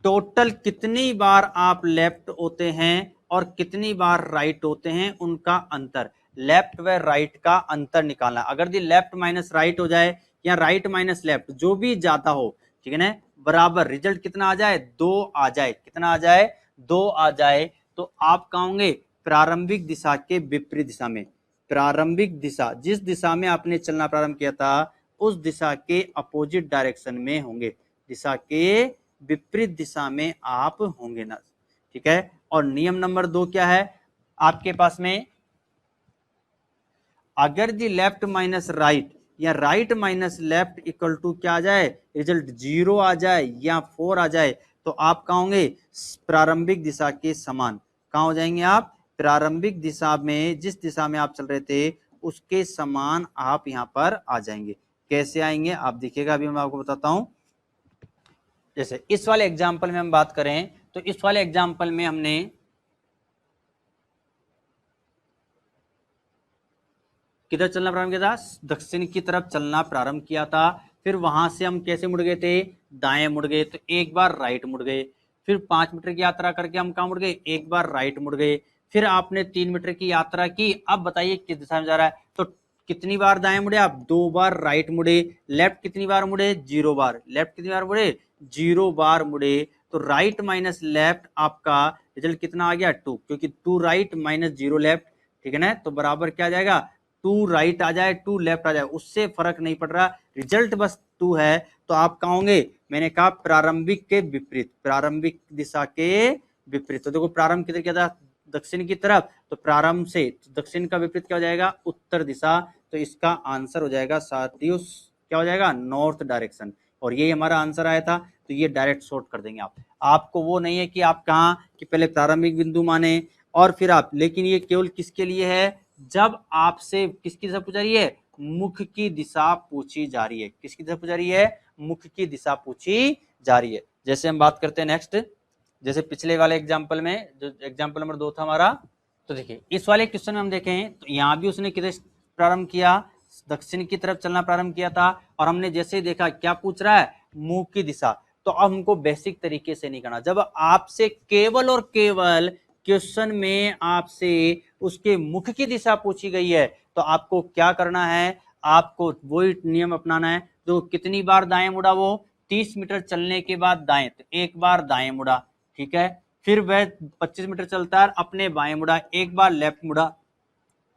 टोटल कितनी बार आप लेफ्ट होते हैं और कितनी बार राइट होते हैं, उनका अंतर, लेफ्ट व राइट का अंतर निकालना। अगर दी लेफ्ट माइनस राइट हो जाए या राइट माइनस लेफ्ट, जो भी ज्यादा हो, ठीक है ना, बराबर रिजल्ट कितना आ जाए, 2 आ जाए। कितना आ जाए, 2 आ जाए। तो आप कहाँ होंगे, प्रारंभिक दिशा के विपरीत दिशा में। प्रारंभिक दिशा, जिस दिशा में आपने चलना प्रारंभ किया था उस दिशा के अपोजिट डायरेक्शन में होंगे, दिशा के विपरीत दिशा में आप होंगे ना, ठीक है। और नियम नंबर 2 क्या है आपके पास में, अगर दी लेफ्ट माइनस राइट या right minus left equal to क्या आ जाए, रिजल्ट 0 आ जाए या 4 आ जाए, तो आप कहाँ होंगे, प्रारंभिक दिशा के समान। कहाँ हो जाएंगे आप, प्रारंभिक दिशा में, जिस दिशा में आप चल रहे थे उसके समान आप यहां पर आ जाएंगे। कैसे आएंगे आप देखिएगा, अभी मैं आपको बताता हूं। जैसे इस वाले एग्जाम्पल में हम बात करें तो इस वाले एग्जाम्पल में हमने किधर चलना प्रारंभ किया था, दक्षिण की तरफ चलना प्रारंभ किया था। फिर वहां से हम कैसे मुड़ गए थे, दाएं मुड़ गए, तो एक बार राइट मुड़ गए। फिर 5 मीटर की यात्रा करके हम कहाँ मुड़ गए, एक बार राइट मुड़ गए। फिर आपने 3 मीटर की यात्रा की, अब बताइए किस दिशा में जा रहा है, तो कितनी बार दाएं मुड़े आप, 2 बार राइट मुड़े। लेफ्ट कितनी बार मुड़े, 0 बार। लेफ्ट कितनी बार मुड़े, 0 बार मुड़े। तो राइट माइनस लेफ्ट आपका रिजल्ट कितना आ गया, 2, क्योंकि 2 राइट माइनस 0 लेफ्ट, ठीक है ना। तो बराबर क्या आ जाएगा, 2 राइट आ जाए 2 लेफ्ट आ जाए, उससे फर्क नहीं पड़ रहा, रिजल्ट बस 2 है। तो आप कहाँ होंगे, मैंने कहा प्रारंभिक के विपरीत, प्रारंभिक दिशा के विपरीत। तो देखो प्रारंभ किधर किया था, दक्षिण की तरफ, तो प्रारंभ से दक्षिण का विपरीत क्या हो जाएगा, उत्तर दिशा। तो इसका आंसर हो जाएगा साथियों, क्या हो जाएगा, नॉर्थ डायरेक्शन। और ये हमारा आंसर आया था, तो ये डायरेक्ट शॉर्ट कर देंगे आप। आपको वो नहीं है कि आप कहाँ कि पहले प्रारंभिक बिंदु माने और फिर आप, लेकिन ये केवल किसके लिए है, जब आपसे किसकी दिशा पूछा रही है, मुख की दिशा पूछी जा रही है। किसकी दिशा पूछा रही है, मुख की दिशा पूछी जा रही है। जैसे हम बात करते हैं नेक्स्ट, जैसे पिछले वाले एग्जाम्पल में, जो एग्जाम्पल नंबर 2 था हमारा, तो देखिए इस वाले क्वेश्चन में हम देखें तो यहाँ भी उसने किधर प्रारंभ किया, दक्षिण की तरफ चलना प्रारंभ किया था। और हमने जैसे ही देखा क्या पूछ रहा है, मुख की दिशा। तो अब हमको बेसिक तरीके से नहीं करना, जब आपसे केवल और केवल क्वेश्चन में आपसे उसके मुख की दिशा पूछी गई है, तो आपको क्या करना है, आपको वही नियम अपनाना है। जो कितनी बार दाएं मुड़ा, वो 30 मीटर चलने के बाद दाएं, तो एक बार दाएं मुड़ा, ठीक है। फिर वह 25 मीटर चलता है, अपने बाएं मुड़ा, एक बार लेफ्ट मुड़ा,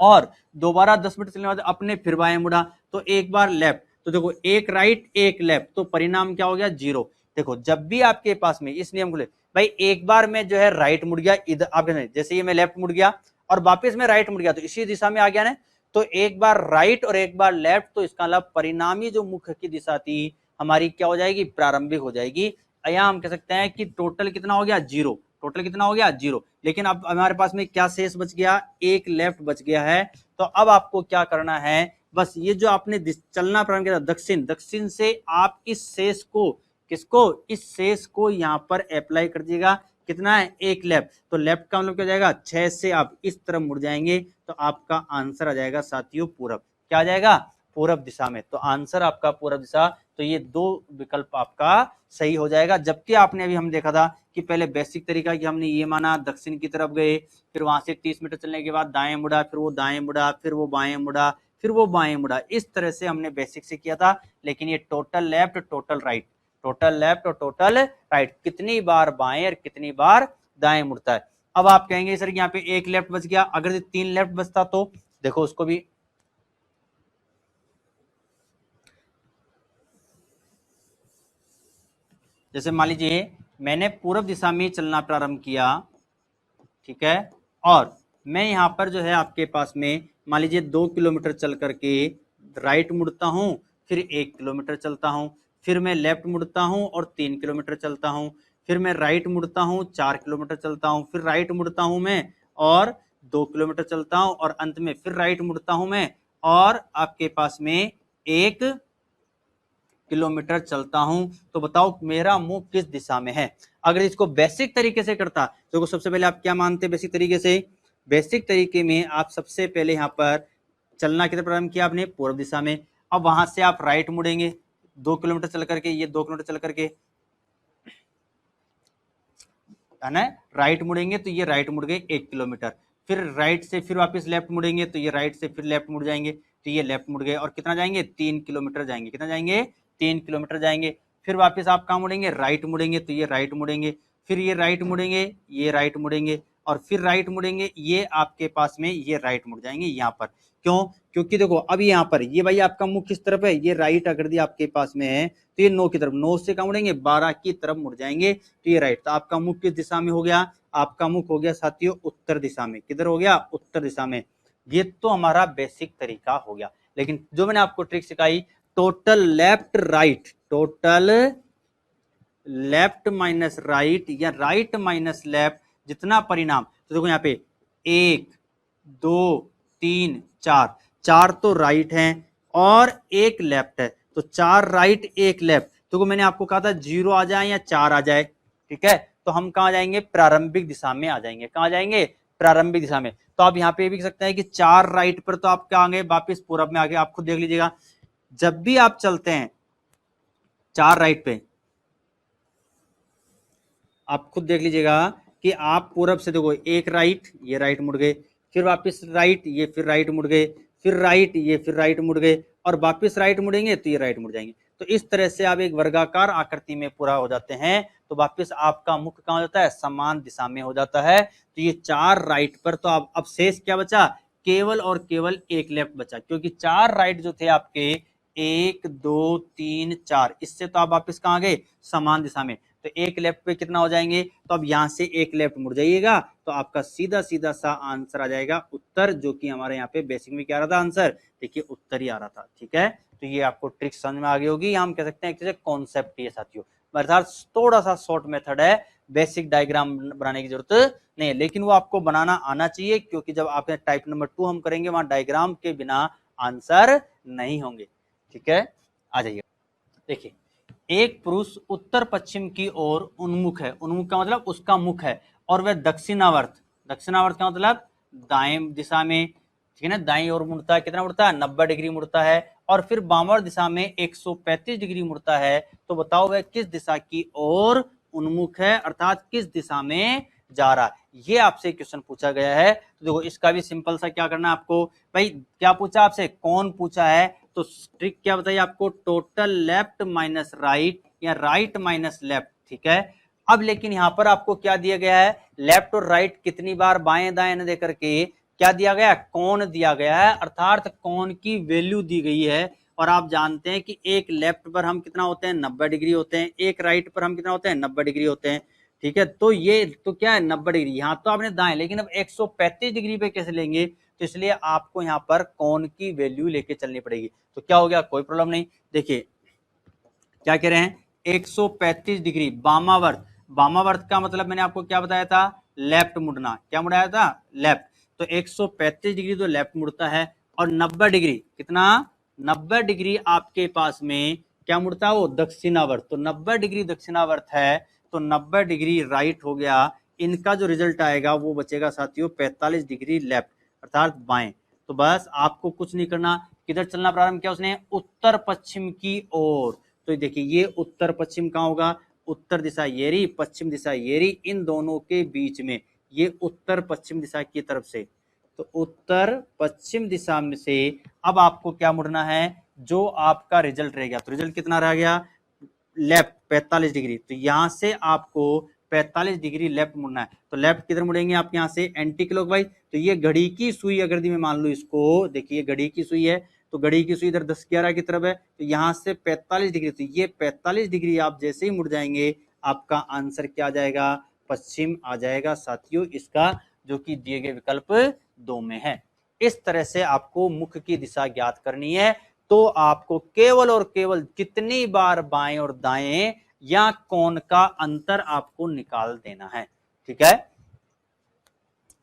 और दोबारा 10 मीटर चलने के बाद अपने फिर बाएं मुड़ा, तो एक बार लेफ्ट। तो देखो एक राइट एक लेफ्ट, तो परिणाम क्या हो गया, 0। देखो जब भी आपके पास में इस नियम को ले, भाई एक बार मैं जो है राइट मुड़ गया इधर, आप जैसे ये मैं लेफ्ट मुड़ गया और वापस में राइट मुड़ गया, तो इसी दिशा में आ गया ना। तो एक बार राइट और एक बार लेफ्ट, तो इसका मतलब परिणामी जो मुख की दिशा थी हमारी क्या हो जाएगी, प्रारंभिक हो जाएगी। यहाँ हम कह सकते हैं कि टोटल कितना हो गया, 0। टोटल कितना हो गया, 0। लेकिन अब हमारे पास में क्या शेष बच गया, एक लेफ्ट बच गया है। तो अब आपको क्या करना है, बस ये जो आपने चलना प्रारंभ किया दक्षिण, दक्षिण से आप इस शेष को, किसको, इस शेष को यहाँ पर अप्लाई कर दीजिएगा। कितना है, एक लेफ्ट। तो लेफ्ट का मतलब क्या जाएगा, 6 से आप इस तरफ मुड़ जाएंगे, तो आपका आंसर आ जाएगा साथियों पूरब। क्या आ जाएगा, पूरब दिशा में। तो आंसर आपका पूरब दिशा। तो ये 2 विकल्प आपका सही हो जाएगा। जबकि आपने अभी हम देखा था कि पहले बेसिक तरीका कि हमने ये माना दक्षिण की तरफ गए, फिर वहां से 30 मीटर चलने के बाद दाएं मुड़ा, फिर वो दाएं मुड़ा, फिर वो बाएं मुड़ा, फिर वो बाएं मुड़ा, इस तरह से हमने बेसिक से किया था। लेकिन ये total left total right, total left और टोटल राइट, कितनी बार बाएं और कितनी बार दाएं मुड़ता है। अब आप कहेंगे सर यहाँ पे एक लेफ्ट बच गया, अगर 3 लेफ्ट बचता तो देखो उसको भी, जैसे मान लीजिए मैंने पूर्व दिशा में चलना प्रारंभ किया, ठीक है, और मैं यहाँ पर जो है आपके पास में मान लीजिए 2 किलोमीटर चल करके राइट मुड़ता हूँ, फिर 1 किलोमीटर चलता हूँ, फिर मैं लेफ्ट मुड़ता हूँ और 3 किलोमीटर चलता हूँ, फिर मैं राइट मुड़ता हूँ 4 किलोमीटर चलता हूँ, फिर राइट मुड़ता हूँ मैं और 2 किलोमीटर चलता हूँ, और अंत में फिर राइट मुड़ता हूँ मैं और आपके पास में 1 किलोमीटर चलता हूं। तो बताओ मेरा मुंह किस दिशा में है। अगर इसको बेसिक तरीके से करता तो सबसे पहले आप क्या मानते, बेसिक तरीके से, बेसिक तरीके में आप सबसे पहले यहां पर चलना किधर प्रारंभ किया आपने, पूर्व दिशा में। अब वहां से आप राइट मुड़ेंगे 2 किलोमीटर चल करके, ये 2 किलोमीटर चल करके, है ना, राइट मुड़ेंगे तो ये राइट मुड़ गए 1 किलोमीटर, फिर राइट से फिर वापस लेफ्ट मुड़ेंगे तो ये राइट से फिर लेफ्ट मुड़ जाएंगे, तो ये लेफ्ट मुड़ गए, और कितना जाएंगे, 3 किलोमीटर जाएंगे। कितना जाएंगे, 3 किलोमीटर जाएंगे। फिर वापस आप कहाँ मुड़ेंगे, राइट मुड़ेंगे, तो ये राइट मुड़ेंगे, फिर ये राइट मुड़ेंगे, ये राइट मुड़ेंगे, और फिर राइट मुड़ेंगे, ये आपके पास में ये राइट मुड़ जाएंगे यहाँ पर। क्यों? क्योंकि देखो अब यहाँ पर ये भाई आपका मुख किस तरफ है, ये राइट अगर दिया आपके पास में है तो ये 9 की तरफ, 9 से कहाँ मुड़ेंगे 12 की तरफ मुड़ जाएंगे, तो ये राइट। तो आपका मुख किस दिशा में हो गया, आपका मुख हो गया साथियों उत्तर दिशा में। किधर हो गया, उत्तर दिशा में। ये तो हमारा बेसिक तरीका हो गया। लेकिन जो मैंने आपको ट्रिक सिखाई, total left right, total left minus right या राइट माइनस लेफ्ट, जितना परिणाम, तो देखो यहाँ पे 1 2 3 4, 4 तो राइट है और 1 लेफ्ट है, तो 4 राइट 1 लेफ्ट। तो मैंने आपको कहा था 0 आ जाए या 4 आ जाए, ठीक है, तो हम कहाँ जाएंगे, प्रारंभिक दिशा में आ जाएंगे। कहाँ जाएंगे, प्रारंभिक दिशा में। तो आप यहाँ पे भी सकते हैं कि 4 राइट पर तो आप क्या आएंगे, वापिस पूरब में आगे। आप खुद देख लीजिएगा, जब भी आप चलते हैं 4 राइट पे, आप खुद देख लीजिएगा कि आप पूरब से देखो 1 राइट, ये राइट मुड़ गए, फिर वापस राइट, ये फिर राइट मुड़ गए, फिर राइट, ये फिर राइट मुड़ गए, और वापस राइट मुड़ेंगे तो ये राइट मुड़ जाएंगे। तो इस तरह से आप एक वर्गाकार आकृति में पूरा हो जाते हैं। तो वापस आपका मुख कहाँ हो जाता है, समान दिशा में हो जाता है। तो ये 4 राइट पर, तो अब शेष क्या बचा, केवल और केवल 1 लेफ्ट बचा, क्योंकि 4 राइट जो थे आपके 1 2 3 4, इससे तो आप वापस कहाँ गए, समान दिशा में। तो 1 लेफ्ट पे कितना हो जाएंगे, तो अब यहां से 1 लेफ्ट मुड़ जाइएगा, तो आपका सीधा सीधा सा आंसर आ जाएगा उत्तर, जो कि हमारे यहाँ पे बेसिक में क्या आ रहा था आंसर, देखिए उत्तर ही आ रहा था। ठीक है, तो ये आपको ट्रिक समझ में आ गई होगी, हम कह सकते हैं एक कॉन्सेप्ट ये साथियों, अर्थात थोड़ा सा शॉर्ट मेथड है, बेसिक डायग्राम बनाने की जरूरत नहीं है, लेकिन वो आपको बनाना आना चाहिए, क्योंकि जब आपने टाइप नंबर 2 हम करेंगे, वहां डायग्राम के बिना आंसर नहीं होंगे। ठीक है, आ जाइए। देखिए, एक पुरुष उत्तर पश्चिम की ओर उन्मुख है, उन्मुख का मतलब उसका मुख है, और वह दक्षिणावर्त, दक्षिणावर्त का मतलब दाएं दिशा में, ठीक है ना, दाएं ओर मुड़ता है, कितना मुड़ता है, 90 डिग्री मुड़ता है, और फिर बामर दिशा में 135 डिग्री मुड़ता है। तो बताओ वह किस दिशा की ओर उन्मुख है, अर्थात किस दिशा में जा रहा है, ये आपसे क्वेश्चन पूछा गया है। तो देखो इसका भी सिंपल सा क्या करना है आपको, भाई क्या पूछा आपसे, कौन पूछा है, तो ट्रिक क्या बताइए आपको, टोटल लेफ्ट माइनस राइट या राइट माइनस लेफ्ट। ठीक है, अब लेकिन यहां पर आपको क्या दिया गया है, लेफ्ट और राइट कितनी बार बाएं दाएं न देकर के क्या दिया गया है, कोण दिया गया है, अर्थात कोण की वैल्यू दी गई है। और आप जानते हैं कि एक लेफ्ट पर हम कितना होते हैं, 90 डिग्री होते हैं, एक राइट पर हम कितना होते हैं, 90 डिग्री होते हैं। ठीक है, तो ये तो क्या है 90 डिग्री, यहाँ तो आपने दाएं, लेकिन अब 135 डिग्री पे कैसे लेंगे, तो इसलिए आपको यहाँ पर कोण की वैल्यू लेके चलनी पड़ेगी। तो क्या हो गया, कोई प्रॉब्लम नहीं। देखिए क्या कह रहे हैं, 135 डिग्री वामावर्त, वामावर्त का मतलब मैंने आपको क्या बताया था, लेफ्ट मुड़ना, क्या मुड़ाया था, लेफ्ट। तो 135 डिग्री तो लेफ्ट मुड़ता है, और 90 डिग्री कितना, 90 डिग्री आपके पास में क्या मुड़ता है, वो दक्षिणावर्त। तो 90 डिग्री दक्षिणावर्त है, तो 90 डिग्री राइट हो गया, इनका जो रिजल्ट आएगा वो बचेगा साथियों 45 डिग्री लेफ्ट, अर्थात बाएं। तो बस आपको कुछ नहीं करना, किधर चलना प्रारंभ किया उसने, उत्तर पश्चिम की ओर। तो देखिए ये उत्तर पश्चिम कहाँ होगा, उत्तर दिशा ये रही, पश्चिम दिशा ये रही, इन दोनों के बीच में ये उत्तर पश्चिम दिशा की तरफ से। तो उत्तर पश्चिम दिशा में से अब आपको क्या मुड़ना है, जो आपका रिजल्ट रह गया, तो रिजल्ट कितना रह गया, लेफ्ट 45 डिग्री। तो यहां से आपको 45 डिग्री लेफ्ट मुड़ना है। तो लेफ्ट किधर मुड़ेंगे आप, यहाँ से एंटी क्लॉकवाइज। तो ये घड़ी की सुई अगर मैं मान लू इसको, देखिए घड़ी की सुई है, तो घड़ी की सुई इधर 10-11 की तरफ है, तो यहाँ से 45 डिग्री, तो ये 45 डिग्री आप जैसे ही मुड़ जाएंगे, आपका आंसर क्या आ जाएगा, पश्चिम आ जाएगा साथियों इसका, जो कि दिए गए विकल्प 2 में है। इस तरह से आपको मुख की दिशा ज्ञात करनी है। तो आपको केवल और केवल कितनी बार बाएं और दाएं या कोण का अंतर आपको निकाल देना है। ठीक है,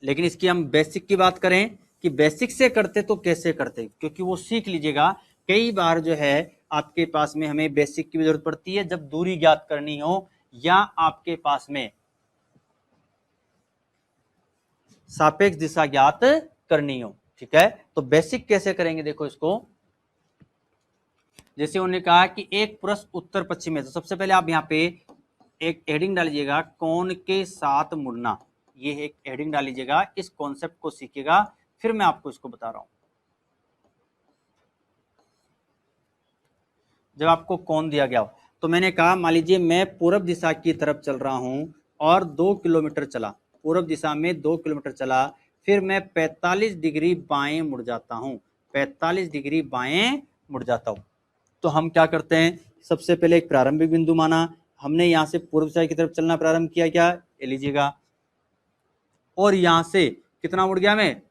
लेकिन इसकी हम बेसिक की बात करें कि बेसिक से करते तो कैसे करते, क्योंकि वो सीख लीजिएगा। कई बार जो है आपके पास में हमें बेसिक की जरूरत पड़ती है जब दूरी ज्ञात करनी हो, या आपके पास में सापेक्ष दिशा ज्ञात करनी हो। ठीक है, तो बेसिक कैसे करेंगे, देखो इसको, जैसे उन्होंने कहा कि एक पुरुष उत्तर पश्चिम में, तो सबसे पहले आप यहाँ पे एक हेडिंग डालीजिएगा, कोण के साथ मुड़ना, ये एक हेडिंग डालीजिएगा, इस कॉन्सेप्ट को सीखिएगा, फिर मैं आपको इसको बता रहा हूं। जब आपको कोण दिया गया हो, तो मैंने कहा मान लीजिए मैं पूरब दिशा की तरफ चल रहा हूं और 2 किलोमीटर चला, पूर्व दिशा में 2 किलोमीटर चला, फिर मैं 45 डिग्री बाएं मुड़ जाता हूं, 45 डिग्री बाएं मुड़ जाता हूं। तो हम क्या करते हैं, सबसे पहले एक प्रारंभिक बिंदु माना, हमने यहां से पूर्व दिशा की तरफ चलना प्रारंभ किया, क्या ये लीजिएगा, और यहां से कितना मुड़ गया मैं,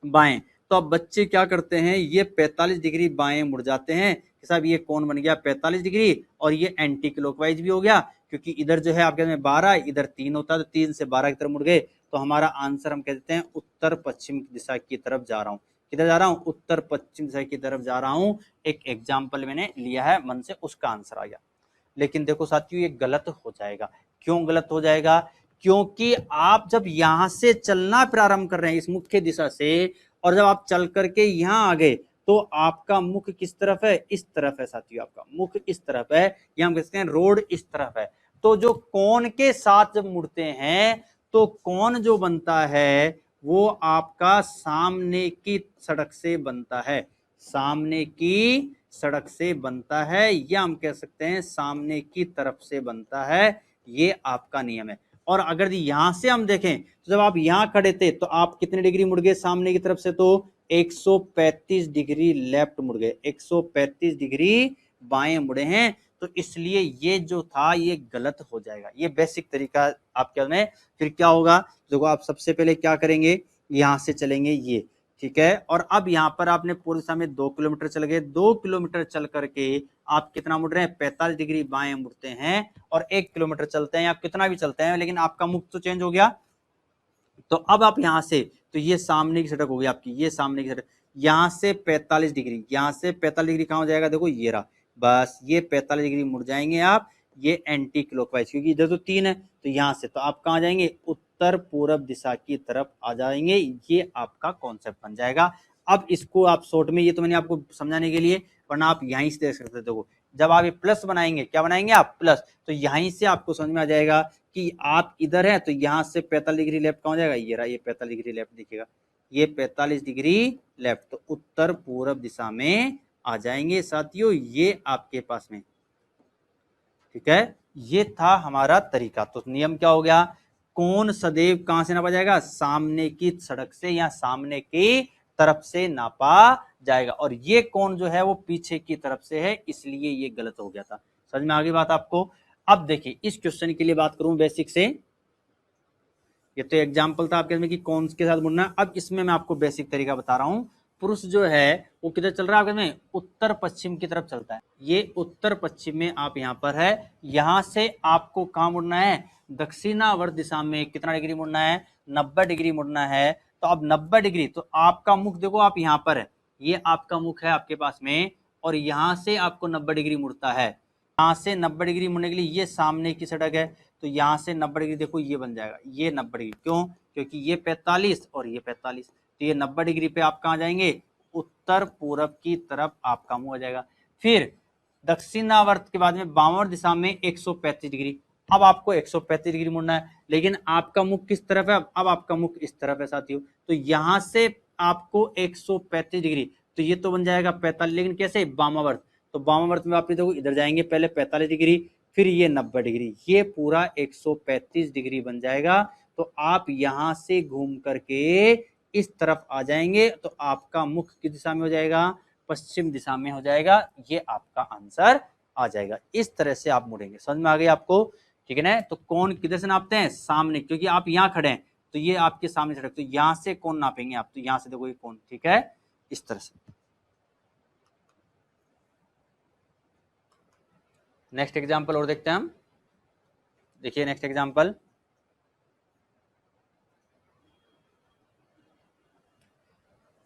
बाएं। तो अब बच्चे क्या करते हैं, ये 45 डिग्री बाएं मुड़ जाते हैं कि साहब ये कौन बन गया 45 डिग्री, और ये एंटी क्लॉकवाइज भी हो गया, क्योंकि इधर जो है आपके में 12, इधर 3 होता है, तो 3 से 12 की तरफ मुड़ गए। तो हमारा आंसर हम कह देते हैं उत्तर पश्चिम दिशा की तरफ जा रहा हूं। किधर जा रहा हूं, उत्तर पश्चिम दिशा की तरफ जा रहा हूं। एक एग्जाम्पल मैंने लिया है मन से, उसका आंसर आ गया। लेकिन देखो साथियों, ये गलत हो जाएगा। क्यों गलत हो जाएगा, क्योंकि आप जब यहां से चलना प्रारंभ कर रहे हैं इस मुख्य दिशा से, और जब आप चल करके यहां आ गए, तो आपका मुख किस तरफ है, इस तरफ है साथियों, आपका मुख इस तरफ है, या हम कहते हैं रोड इस तरफ है। तो जो कोण के साथ जब मुड़ते हैं, तो कोण जो बनता है वो आपका सामने की सड़क से बनता है, सामने की सड़क से बनता है, या हम कह सकते हैं सामने की तरफ से बनता है। ये आपका नियम है। और अगर यहां से हम देखें, तो जब आप यहां खड़े थे तो आप कितने डिग्री मुड़ गए सामने की तरफ से, तो 135 डिग्री लेफ्ट मुड़ गए, 135 डिग्री बाएं मुड़े हैं। तो इसलिए ये जो था ये गलत हो जाएगा। ये बेसिक तरीका आपके में। फिर क्या होगा, देखो आप सबसे पहले क्या करेंगे, यहां से चलेंगे ये, ठीक है, और अब यहां पर आपने पूर्व दिशा में 2 किलोमीटर चल गए, 2 किलोमीटर चल करके आप कितना मुड़ रहे हैं, 45 डिग्री बाएं मुड़ते हैं, और 1 किलोमीटर चलते हैं या कितना भी चलते हैं, लेकिन आपका मुख तो चेंज हो गया। तो अब आप यहां से, तो ये सामने की सड़क होगी आपकी, ये सामने की सड़क, यहां से 45 डिग्री, यहां से 45 डिग्री कहां हो जाएगा, देखो ये रहा, बस ये 45 डिग्री मुड़ जाएंगे आप, ये एंटी क्लॉकवाइज, क्योंकि इधर तो 3 है, तो यहां से तो आप कहां जाएंगे, उत्तर पूर्व दिशा की तरफ आ जाएंगे। ये आपका कॉन्सेप्ट बन जाएगा। अब इसको आप शॉर्ट में, ये तो मैंने आपको समझाने के लिए, वरना आप यहीं से देख सकते, देखो जब आप ये प्लस बनाएंगे, क्या बनाएंगे आप, प्लस, तो यहीं से आपको समझ में आ जाएगा कि आप इधर हैं, तो यहां से 45 डिग्री लेफ्ट कहां हो जाएगा, ये रहा, ये 45 डिग्री लेफ्ट दिखेगा, ये 45 डिग्री लेफ्ट, तो उत्तर पूर्व दिशा में आ जाएंगे साथियों, ये आपके पास में, ठीक है। ये था हमारा तरीका। तो नियम क्या हो गया, कोण सदैव कहां से नापा जाएगा, सामने की सड़क से या सामने की तरफ से नापा जाएगा, और ये कोण जो है वो पीछे की तरफ से है, इसलिए ये गलत हो गया था। समझ में आ गई बात आपको। अब देखिए इस क्वेश्चन के लिए बात करूं बेसिक से, ये तो एग्जाम्पल था आपके में कि कौन के साथ मुड़ना। अब इसमें मैं आपको बेसिक तरीका बता रहा हूं। पुरुष जो है वो किधर चल रहा है आपके में, उत्तर पश्चिम की तरफ चलता है। ये उत्तर पश्चिम में आप यहाँ पर है, यहां से आपको कहाँ मुड़ना है, दक्षिणावर्त दिशा में कितना डिग्री मुड़ना है, 90 डिग्री मुड़ना है। तो अब 90 डिग्री, तो आपका मुख देखो आप यहाँ पर है, ये आपका मुख है आपके पास में, और यहां से आपको 90 डिग्री मुड़ता है। यहाँ से 90 डिग्री मुड़ने के लिए ये सामने की सड़क है, तो यहाँ से 90 डिग्री देखो ये बन जाएगा, ये 90 डिग्री, क्यों, क्योंकि ये 45 और ये 45, तो ये 90 डिग्री पे आप कहाँ जाएंगे, उत्तर पूर्व की तरफ आपका मुंह आ जाएगा। फिर दक्षिणावर्त के बाद में वामावर्त दिशा में 135 डिग्री, अब आपको 135 डिग्री मुड़ना है, लेकिन आपका मुख किस तरफ है, अब आपका मुख इस तरफ है साथियों, तो यहां से आपको 135 डिग्री, तो ये तो बन जाएगा 45, लेकिन कैसे, वामावर्त, तो वामावर्त में आप देखो इधर जाएंगे, पहले 45 डिग्री, फिर ये 90 डिग्री, ये पूरा 135 डिग्री बन जाएगा। तो आप यहां से घूम करके इस तरफ आ जाएंगे, तो आपका मुख किस दिशा में हो जाएगा, पश्चिम दिशा में हो जाएगा। ये आपका आंसर आ जाएगा। इस तरह से आप मुड़ेंगे। समझ में आ गई आपको, ठीक है ना। तो कौन किधर से नापते हैं, सामने, क्योंकि आप यहाँ खड़े हैं, तो ये आपके सामने सड़क, तो यहां से कौन नापेंगे आप, तो यहां से देखो ये कौन, ठीक है, इस तरह से। नेक्स्ट एग्जाम्पल और देखते हैं हम। देखिए नेक्स्ट एग्जाम्पल,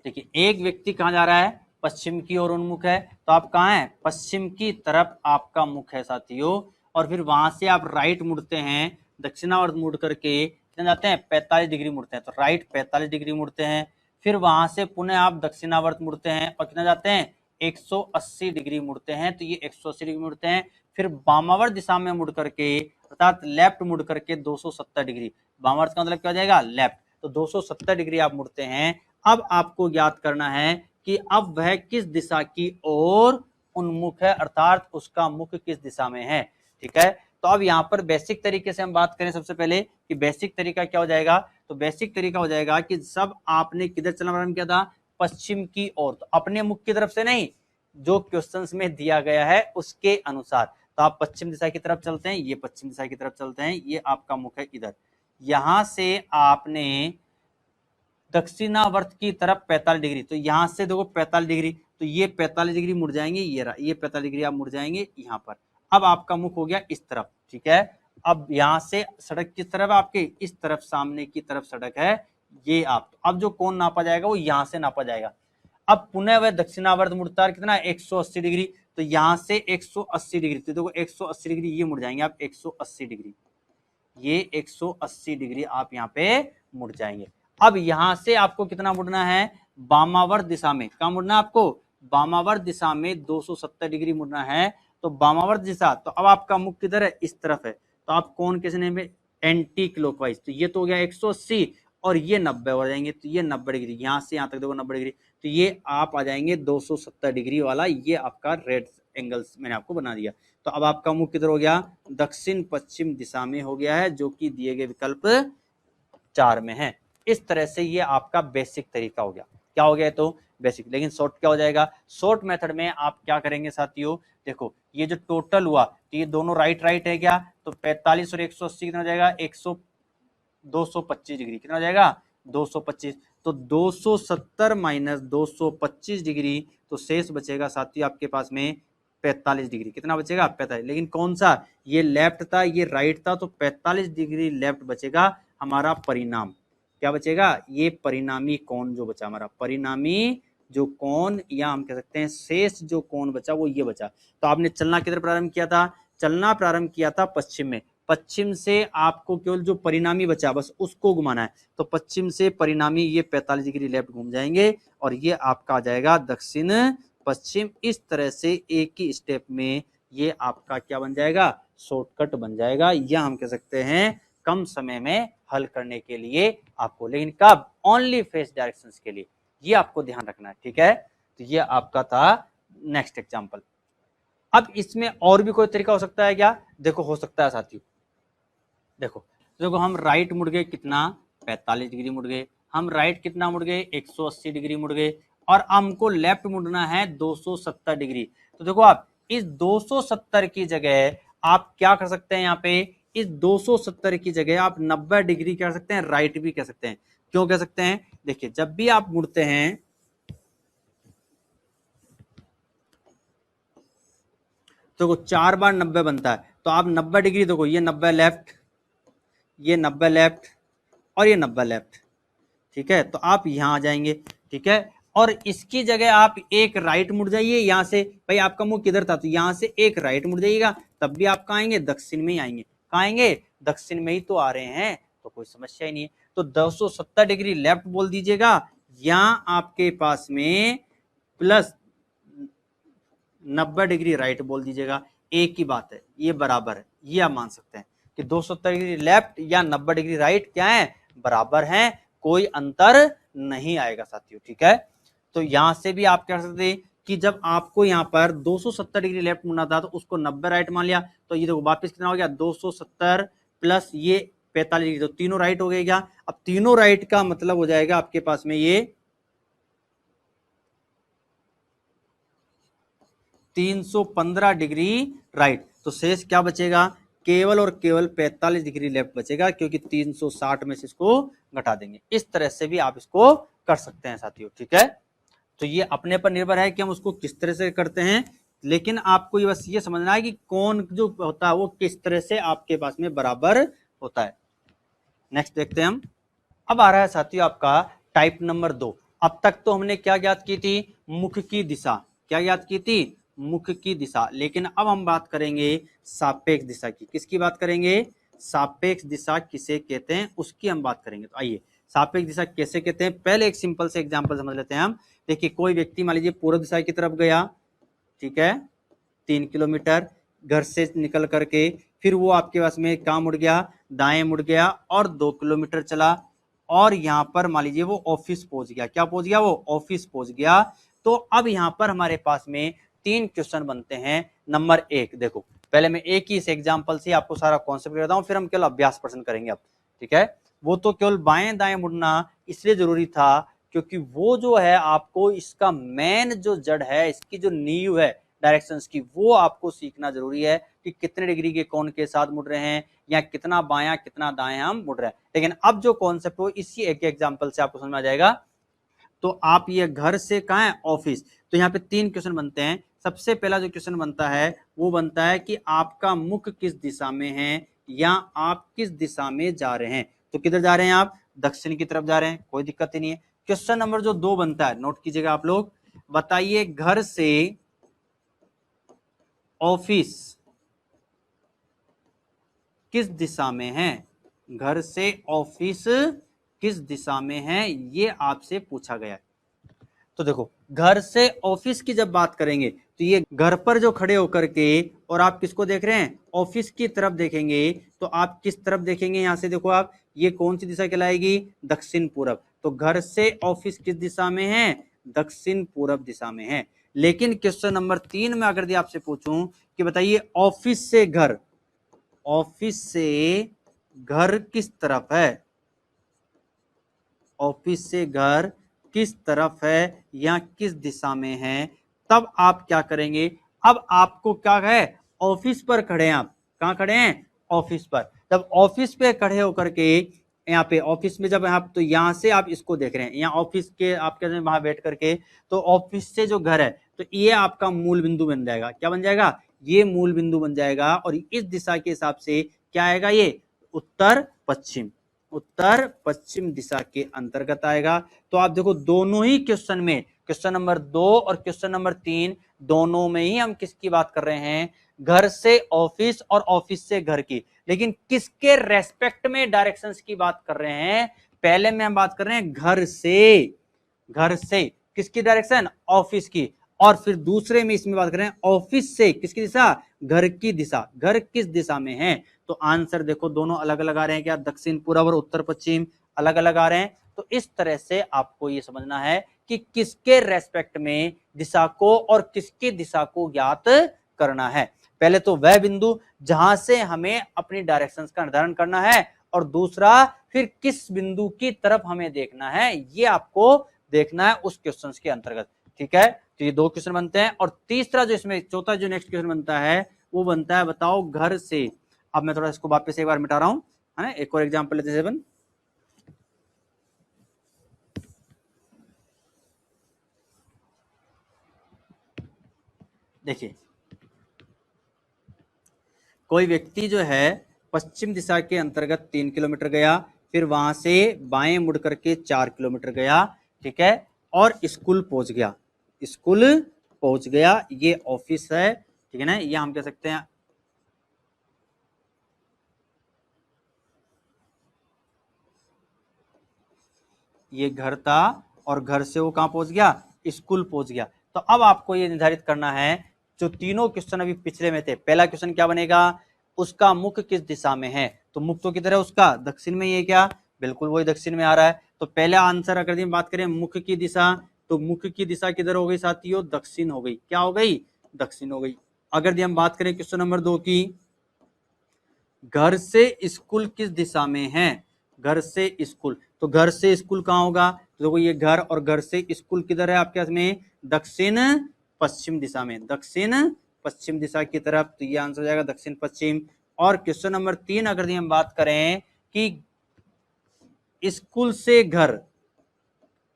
देखिए एक व्यक्ति कहां जा रहा है, पश्चिम की ओर उन्मुख है, तो आप कहां हैं, पश्चिम की तरफ आपका मुख है साथियों, और फिर वहां से आप राइट मुड़ते हैं, दक्षिणावर्त मुड़ करके कितना जाते हैं, 45 डिग्री मुड़ते हैं, तो राइट 45 डिग्री मुड़ते हैं। फिर वहां से पुनः आप दक्षिणावर्त मुड़ते हैं और कितना जाते हैं, 180 डिग्री मुड़ते हैं, तो ये 180 डिग्री मुड़ते हैं। फिर वामावर्त दिशा में मुड़ करके, अर्थात लेफ्ट मुड़ करके 270 डिग्री, वामावर्त का मतलब क्या हो जाएगा, लेफ्ट, तो 270 डिग्री आप मुड़ते हैं। अब आपको ज्ञात करना है कि अब वह किस दिशा की ओर उन्मुख है, अर्थात उसका मुख किस दिशा में है, ठीक है। तो अब यहाँ पर बेसिक तरीके से हम बात करें सबसे पहले कि बेसिक तरीका क्या हो जाएगा, तो बेसिक तरीका हो जाएगा कि सब आपने किधर चलना प्रारंभ किया था, पश्चिम की ओर, तो अपने मुख की तरफ से नहीं, जो क्वेश्चंस में दिया गया है उसके अनुसार। तो आप पश्चिम दिशा की तरफ चलते हैं, ये पश्चिम दिशा की तरफ चलते हैं, ये आपका मुख है इधर। यहां से आपने दक्षिणावर्त की तरफ 45 डिग्री, तो यहां से देखो 45 डिग्री, तो ये 45 डिग्री मुड़ जाएंगे, ये 45 डिग्री आप मुड़ जाएंगे यहाँ पर। अब आपका मुख हो गया इस तरफ, ठीक है। अब यहाँ से सड़क किस तरफ, आपके इस तरफ सामने की तरफ सड़क है, ये आप, अब जो कोण नापा जाएगा वो यहाँ से नापा जाएगा। अब पुनः वह दक्षिणावर्त मुड़ता है कितना, 180 डिग्री, तो यहाँ से 180 डिग्री, तो देखो 180 डिग्री ये मुड़ जाएंगे आप, 180 डिग्री, ये 180 डिग्री आप यहाँ पे मुड़ जाएंगे। अब यहां से आपको कितना मुड़ना है, वामावर्त दिशा में, कहाँ मुड़ना है आपको, वामावर्त दिशा में 270 डिग्री मुड़ना है। तो वामावर्त दिशा, तो अब आपका मुख किधर है, इस तरफ है, तो आप कौन किस ने में, एंटी क्लॉकवाइज, तो ये तो हो गया 180 और ये 90 हो जाएंगे, तो ये 90 डिग्री, यहां से यहां तक देखो 90 डिग्री, तो ये आप आ जाएंगे 270 डिग्री वाला, ये आपका रेड एंगल्स मैंने आपको बना दिया। तो अब आपका मुख किधर हो गया, दक्षिण पश्चिम दिशा में हो गया है, जो कि दिए गए विकल्प 4 में है। इस तरह से ये आपका बेसिक तरीका हो गया, क्या हो गया, तो बेसिक। लेकिन शॉर्ट क्या हो जाएगा, शॉर्ट मेथड में आप क्या करेंगे साथियों, देखो ये जो टोटल हुआ, तो ये दोनों राइट राइट है क्या, तो 45 और 180 कितना हो जाएगा, 225 डिग्री, कितना हो जाएगा 225, तो 270 माइनस 225 डिग्री, तो शेष बचेगा साथियों आपके पास में 45 डिग्री, कितना बचेगा 45। लेकिन कौन सा, ये लेफ्ट था ये राइट था, तो 45 डिग्री लेफ्ट बचेगा हमारा परिणाम, क्या बचेगा, ये परिणामी कोण जो बचा हमारा, परिणामी जो कोण, या हम कह सकते हैं शेष जो कोण बचा वो ये बचा। तो आपने चलना किधर प्रारंभ किया था, चलना प्रारंभ किया था पश्चिम में, पश्चिम से आपको केवल जो परिणामी बचा बस उसको घुमाना है, तो पश्चिम से परिणामी ये 45 डिग्री लेफ्ट घूम जाएंगे और ये आपका आ जाएगा दक्षिण पश्चिम। इस तरह से एक ही स्टेप में ये आपका क्या बन जाएगा, शॉर्टकट बन जाएगा, या हम कह सकते हैं कम समय में हल करने के लिए आपको। लेकिन कब, ओनली फेस डायरेक्शंस के लिए, ये आपको ध्यान रखना है, ठीक है। तो ये आपका था नेक्स्ट एग्जांपल। अब इसमें और भी कोई तरीका हो सकता है क्या, देखो हो सकता है साथियों, देखो हम राइट मुड़ गए कितना, 45 डिग्री मुड़ गए, हम राइट कितना मुड़ गए, 180 डिग्री मुड़ गए, और हमको लेफ्ट मुड़ना है 270 डिग्री। तो देखो आप इस 270 की जगह आप क्या कर सकते हैं, यहाँ पे इस 270 की जगह आप 90 डिग्री कह सकते हैं, राइट भी कह सकते हैं। क्यों कह सकते हैं, देखिए जब भी आप मुड़ते हैं तो 4 बार 90 बनता है, तो आप 90 डिग्री देखो, ये 90 लेफ्ट, ये 90 लेफ्ट और ये 90 लेफ्ट, ठीक है। तो आप यहां आ जाएंगे, ठीक है, और इसकी जगह आप एक राइट मुड़ जाइए, यहां से भाई आपका मुंह किधर था, तो यहां से एक राइट मुड़ जाइएगा, तब भी आप कहाँ आएंगे, दक्षिण में ही आएंगे, कहाँ आएंगे, दक्षिण में ही तो आ रहे हैं, तो कोई समस्या ही नहीं है। तो 270 डिग्री लेफ्ट बोल दीजिएगा, यहाँ आपके पास में प्लस 90 डिग्री राइट बोल दीजिएगा, एक ही बात है, ये बराबर है, ये आप मान सकते हैं कि 270 डिग्री लेफ्ट या 90 डिग्री राइट क्या है, बराबर हैं, कोई अंतर नहीं आएगा साथियों, ठीक है। तो यहां से भी आप कह सकते हैं कि जब आपको यहाँ पर 270 डिग्री लेफ्ट मुड़ना था तो उसको 90 राइट मान लिया, तो ये देखो वापस कितना हो गया, 270 प्लस ये 45 डिग्री, तो तीनों राइट हो गए क्या। अब तीनों राइट का मतलब हो जाएगा आपके पास में ये 315 डिग्री राइट, तो शेष क्या बचेगा, केवल और केवल 45 डिग्री लेफ्ट बचेगा, क्योंकि 360 में से इसको घटा देंगे। इस तरह से भी आप इसको कर सकते हैं साथियों, ठीक है। तो ये अपने पर निर्भर है कि हम उसको किस तरह से करते हैं, लेकिन आपको ये बस ये समझना है कि कौन जो होता है वो किस तरह से आपके पास में बराबर होता है। नेक्स्ट देखते हैं हम। अब आ रहा है साथियों आपका टाइप नंबर 2। अब तक तो हमने क्या ज्ञात की थी, मुख की दिशा, क्या ज्ञात की थी, मुख की दिशा। लेकिन अब हम बात करेंगे सापेक्ष दिशा की, किसकी बात करेंगे, सापेक्ष दिशा किसे कहते हैं उसकी हम बात करेंगे। तो आइए सापेक्ष दिशा कैसे कहते हैं, पहले एक सिंपल से एग्जांपल समझ लेते हैं हम। देखिए कोई व्यक्ति मान लीजिए पूर्व दिशा की तरफ गया, ठीक है, 3 किलोमीटर घर से निकल करके, फिर वो आपके पास में कहाँ मुड़ गया, दाएं मुड़ गया और 2 किलोमीटर चला, और यहाँ पर मान लीजिए वो ऑफिस पहुंच गया, क्या पहुंच गया, वो ऑफिस पहुंच गया। तो अब यहाँ पर हमारे पास में 3 क्वेश्चन बनते हैं। नंबर 1 देखो, पहले मैं एक ही इस एग्जाम्पल से आपको सारा कॉन्सेप्ट करता हूँ, फिर हम केवल अभ्यास प्रश्न करेंगे अब, ठीक है। वो तो केवल बाएं दाएं मुड़ना इसलिए जरूरी था क्योंकि वो जो है आपको इसका मेन जो जड़ है, इसकी जो नींव है डायरेक्शंस की, वो आपको सीखना जरूरी है कि कितने डिग्री के कोण के साथ मुड़ रहे हैं या कितना बायां कितना दायां हम मुड़ रहे हैं। लेकिन अब जो कॉन्सेप्ट हो इसी एक एग्जाम्पल से आपको समझ में आ जाएगा। तो आप ये घर से कहाँ है, ऑफिस, तो यहाँ पे 3 क्वेश्चन बनते हैं। सबसे पहला जो क्वेश्चन बनता है वो बनता है कि आपका मुख किस दिशा में है या आप किस दिशा में जा रहे हैं। तो किधर जा रहे हैं आप, दक्षिण की तरफ जा रहे हैं, कोई दिक्कत ही नहीं है। क्वेश्चन नंबर जो 2 बनता है, नोट कीजिएगा आप लोग, बताइए घर से ऑफिस किस दिशा में है, घर से ऑफिस किस दिशा में है, ये आपसे पूछा गया है। तो देखो घर से ऑफिस की जब बात करेंगे तो ये घर पर जो खड़े होकर के और आप किसको देख रहे हैं, ऑफिस की तरफ देखेंगे, तो आप किस तरफ देखेंगे, यहां से देखो आप, ये कौन सी दिशा कहलाएगी, दक्षिण पूरब। तो घर से ऑफिस किस दिशा में है, दक्षिण पूरब दिशा में है। लेकिन क्वेश्चन नंबर 3 में अगर आपसे पूछूं कि बताइए ऑफिस से घर, ऑफिस से घर किस तरफ है, ऑफिस से घर किस तरफ है या किस दिशा में है, तब आप क्या करेंगे। अब आपको क्या है, ऑफिस पर खड़े हैं आप, कहां खड़े हैं, ऑफिस पर। जब ऑफिस पे खड़े होकर के यहाँ पे ऑफिस में जब आप, तो यहां से आप इसको देख रहे हैं, यहाँ ऑफिस के आप कहते हैं वहां बैठ करके, तो ऑफिस से जो घर है तो ये आपका मूल बिंदु बन जाएगा। क्या बन जाएगा, ये मूल बिंदु बन जाएगा। और इस दिशा के हिसाब से क्या आएगा, ये उत्तर पश्चिम, उत्तर पश्चिम दिशा के अंतर्गत आएगा। तो आप देखो दोनों ही क्वेश्चन में, क्वेश्चन नंबर 2 और क्वेश्चन नंबर 3 दोनों में ही हम किसकी बात कर रहे हैं, घर से ऑफिस और ऑफिस से घर की। लेकिन किसके रेस्पेक्ट में डायरेक्शंस की बात कर रहे हैं, पहले में हम बात कर रहे हैं घर से, घर से किसकी डायरेक्शन, ऑफिस की। और फिर दूसरे में इसमें बात कर रहे हैं ऑफिस से किसकी दिशा, घर की दिशा, घर किस दिशा में है। तो आंसर देखो दोनों अलग अलग आ रहे हैं, क्या दक्षिण पूर्व और उत्तर पश्चिम अलग अलग आ रहे हैं। तो इस तरह से आपको ये समझना है कि किसके रेस्पेक्ट में दिशा को और किसकी दिशा को ज्ञात करना है। पहले तो वह बिंदु जहां से हमें अपनी डायरेक्शंस का निर्धारण करना है, और दूसरा फिर किस बिंदु की तरफ हमें देखना है, ये आपको देखना है उस क्वेश्चन के अंतर्गत, ठीक है। तो ये 2 क्वेश्चन बनते हैं। और तीसरा जो इसमें चौथा जो नेक्स्ट क्वेश्चन बनता है वो बनता है, बताओ घर से, अब मैं थोड़ा इसको वापस एक बार मिटा रहा हूं, है ना, एक और एग्जांपल लेते हैं। 7 देखिए कोई व्यक्ति जो है पश्चिम दिशा के अंतर्गत 3 किलोमीटर गया, फिर वहां से बाएं मुड़ करके 4 किलोमीटर गया, ठीक है, और स्कूल पहुंच गया, स्कूल पहुंच गया। ये ऑफिस है, ठीक है ना, ये हम कह सकते हैं ये घर था, और घर से वो कहां पहुंच गया, स्कूल पहुंच गया। तो अब आपको ये निर्धारित करना है, जो तीनों क्वेश्चन अभी पिछले में थे, पहला क्वेश्चन क्या बनेगा, उसका मुख किस दिशा में है। तो मुख तो किधर है उसका, दक्षिण में, ये क्या, बिल्कुल वही दक्षिण में आ रहा है। तो पहला आंसर अगर हम बात करें मुख की दिशा, तो मुख की दिशा किधर हो गई साथियों, दक्षिण हो गई। क्या हो गई, दक्षिण हो गई। अगर हम बात करें क्वेश्चन नंबर 2 की, घर से स्कूल किस दिशा में है, घर से स्कूल, तो घर से स्कूल कहाँ होगा, तो देखो ये घर और घर से स्कूल किधर है आपके में, दक्षिण पश्चिम दिशा में, दक्षिण पश्चिम दिशा की तरफ। तो ये आंसर हो जाएगा दक्षिण पश्चिम। और क्वेश्चन नंबर 3 अगर हम बात करें कि स्कूल से घर,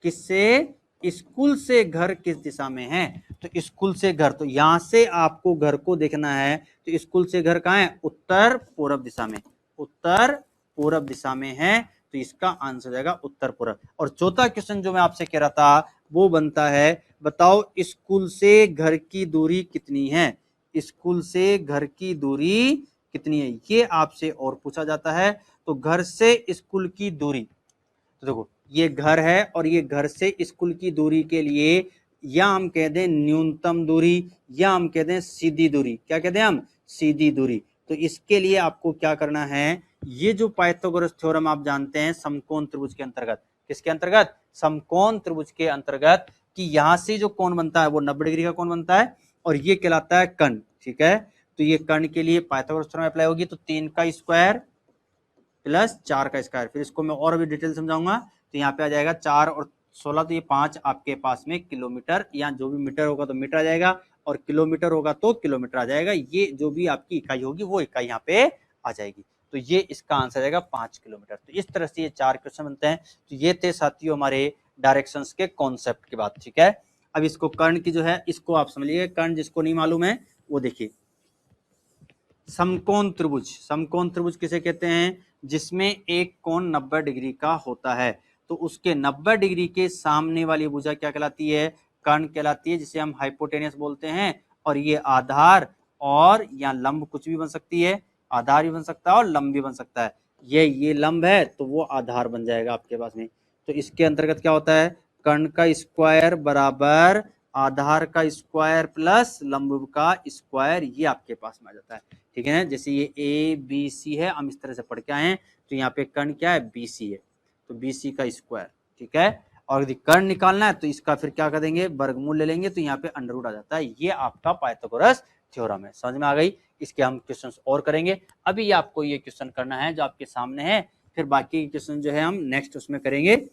किससे, स्कूल से घर किस दिशा में है, तो स्कूल से घर, तो यहां से आपको घर को देखना है, तो स्कूल से घर कहां है, उत्तर पूर्व दिशा में, उत्तर पूर्व दिशा में है। तो इसका आंसर हो जाएगा उत्तर पूर्व। और चौथा क्वेश्चन जो मैं आपसे कह रहा था वो बनता है, बताओ स्कूल से घर की दूरी कितनी है, स्कूल से घर की दूरी कितनी है, ये आपसे और पूछा जाता है। तो घर से स्कूल की दूरी, तो देखो ये घर है और ये घर से स्कूल की दूरी के लिए या हम कह दें न्यूनतम दूरी, या हम कह दें सीधी दूरी, क्या कहते हैं हम, सीधी दूरी। तो इसके लिए आपको क्या करना है, ये जो पाइथागोरस थ्योरम आप जानते हैं समकोण त्रिभुज के अंतर्गत, किसके अंतर्गत, समकोण त्रिभुज के अंतर्गत, कि यहां से जो कोण बनता है वो 90 डिग्री का कोण बनता है, और ये कहलाता है कर्ण, ठीक है। तो ये कर्ण के लिए पाइथागोरस थ्योरम अप्लाई होगी, तो 3 का स्क्वायर प्लस 4 का स्क्वायर। फिर इसको मैं और भी डिटेल समझाऊंगा। तो यहाँ पे आ जाएगा 4 और 16, तो ये 5 आपके पास में किलोमीटर, या जो भी मीटर होगा तो मीटर आ जाएगा, और किलोमीटर होगा तो किलोमीटर आ जाएगा। ये जो भी आपकी इकाई होगी वो इकाई यहाँ पे आ जाएगी। तो ये इसका आंसर आएगा 5 किलोमीटर। तो इस तरह से ये 4 क्वेश्चन बनते हैं। तो ये थे साथियों हमारे डायरेक्शंस के कॉन्सेप्ट की बात, ठीक है। अब इसको कर्ण की जो है इसको आप समझिए। कर्ण जिसको नहीं मालूम है वो देखिए, समकोण त्रिभुज। समकोण त्रिभुज किसे कहते हैं? जिसमें एक कोण 90 डिग्री का होता है, तो उसके 90 डिग्री के सामने वाली भुजा क्या कहलाती है? कर्ण कहलाती है, जिसे हम हाइपोटेनियस बोलते हैं। और ये आधार और या लंब कुछ भी बन सकती है, आधार भी बन सकता है और लंब भी बन सकता है। ये लंब है तो वो आधार बन जाएगा आपके पास में। तो इसके अंतर्गत क्या होता है? कर्ण का स्क्वायर बराबर आधार का स्क्वायर प्लस लंब का स्क्वायर, ये आपके पास में आ जाता है, ठीक है ना। जैसे ये ए बी सी है, हम इस तरह से पढ़ के आए हैं, तो यहाँ पे कर्ण क्या है? बी सी है, तो बी सी का स्क्वायर, ठीक है। और यदि कर्ण निकालना है तो इसका फिर क्या कर देंगे? वर्गमूल ले लेंगे, तो यहाँ पे अंडर रूट आ जाता है। ये आपका पाइथागोरस थ्योरम है। समझ में आ गई? इसके हम क्वेश्चन और करेंगे। अभी आपको ये क्वेश्चन करना है जो आपके सामने है, फिर बाकी क्वेश्चन जो है हम नेक्स्ट उसमें करेंगे।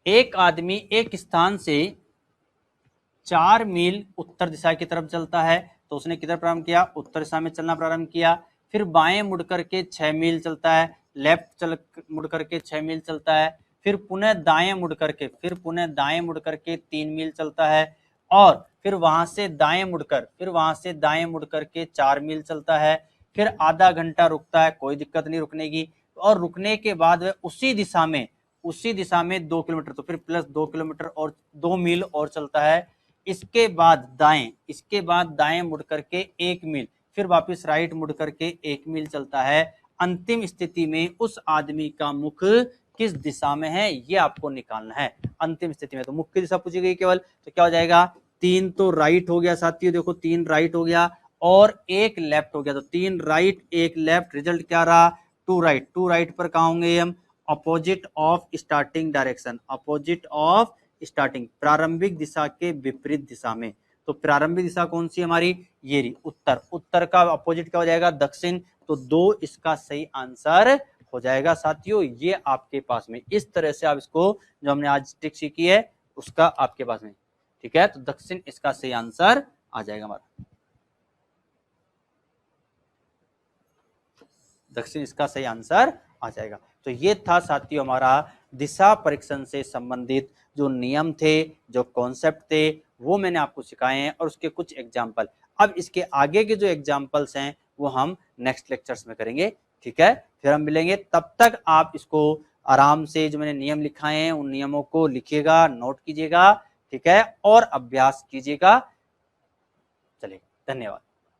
एक आदमी एक स्थान से 4 मील उत्तर दिशा की तरफ चलता है, तो उसने किधर प्रारंभ किया? उत्तर दिशा में चलना प्रारंभ किया। फिर बाएं मुड़ करके 6 मील चलता है, लेफ्ट चल मुड़ करके 6 मील चलता है। फिर पुनः दाएं मुड़ करके 3 मील चलता है, और फिर वहां से दाएं मुड़ करके 4 मील चलता है। फिर आधा घंटा रुकता है, कोई दिक्कत नहीं रुकने की, और रुकने के बाद वह उसी दिशा में 2 किलोमीटर, तो फिर प्लस 2 किलोमीटर और 2 मील और चलता है। इसके बाद दाएं मुड़ करके 1 मील, फिर वापस राइट मुड़ करके 1 मील चलता है। अंतिम स्थिति में उस आदमी का मुख किस दिशा में है, ये आपको निकालना है। अंतिम स्थिति में तो मुख की दिशा पूछी गई केवल, तो क्या हो जाएगा? 3 तो राइट हो गया साथियों, देखो 3 राइट हो गया और 1 लेफ्ट हो गया, तो 3 राइट 1 लेफ्ट, रिजल्ट क्या रहा? 2 राइट। 2 राइट पर कहाँ होंगे हम? Opposite of starting direction, opposite of starting, प्रारंभिक दिशा के विपरीत दिशा में। तो प्रारंभिक दिशा कौन सी हमारी? ये रही उत्तर। उत्तर का अपोजिट क्या हो जाएगा? दक्षिण। तो 2 इसका सही आंसर हो जाएगा साथियों। ये आपके पास में इस तरह से आप इसको जो हमने आज ट्रिक सीखी है उसका आपके पास में, ठीक है। तो दक्षिण इसका सही आंसर आ जाएगा हमारा, दक्षिण इसका सही आंसर आ जाएगा। तो ये था साथियों हमारा दिशा परीक्षण से संबंधित जो नियम थे, जो कॉन्सेप्ट थे, वो मैंने आपको सिखाए हैं, और उसके कुछ एग्जाम्पल। अब इसके आगे के जो एग्जाम्पल्स हैं वो हम नेक्स्ट लेक्चर्स में करेंगे, ठीक है। फिर हम मिलेंगे, तब तक आप इसको आराम से जो मैंने नियम लिखाए हैं उन नियमों को लिखिएगा, नोट कीजिएगा, ठीक है, और अभ्यास कीजिएगा। चलिए, धन्यवाद।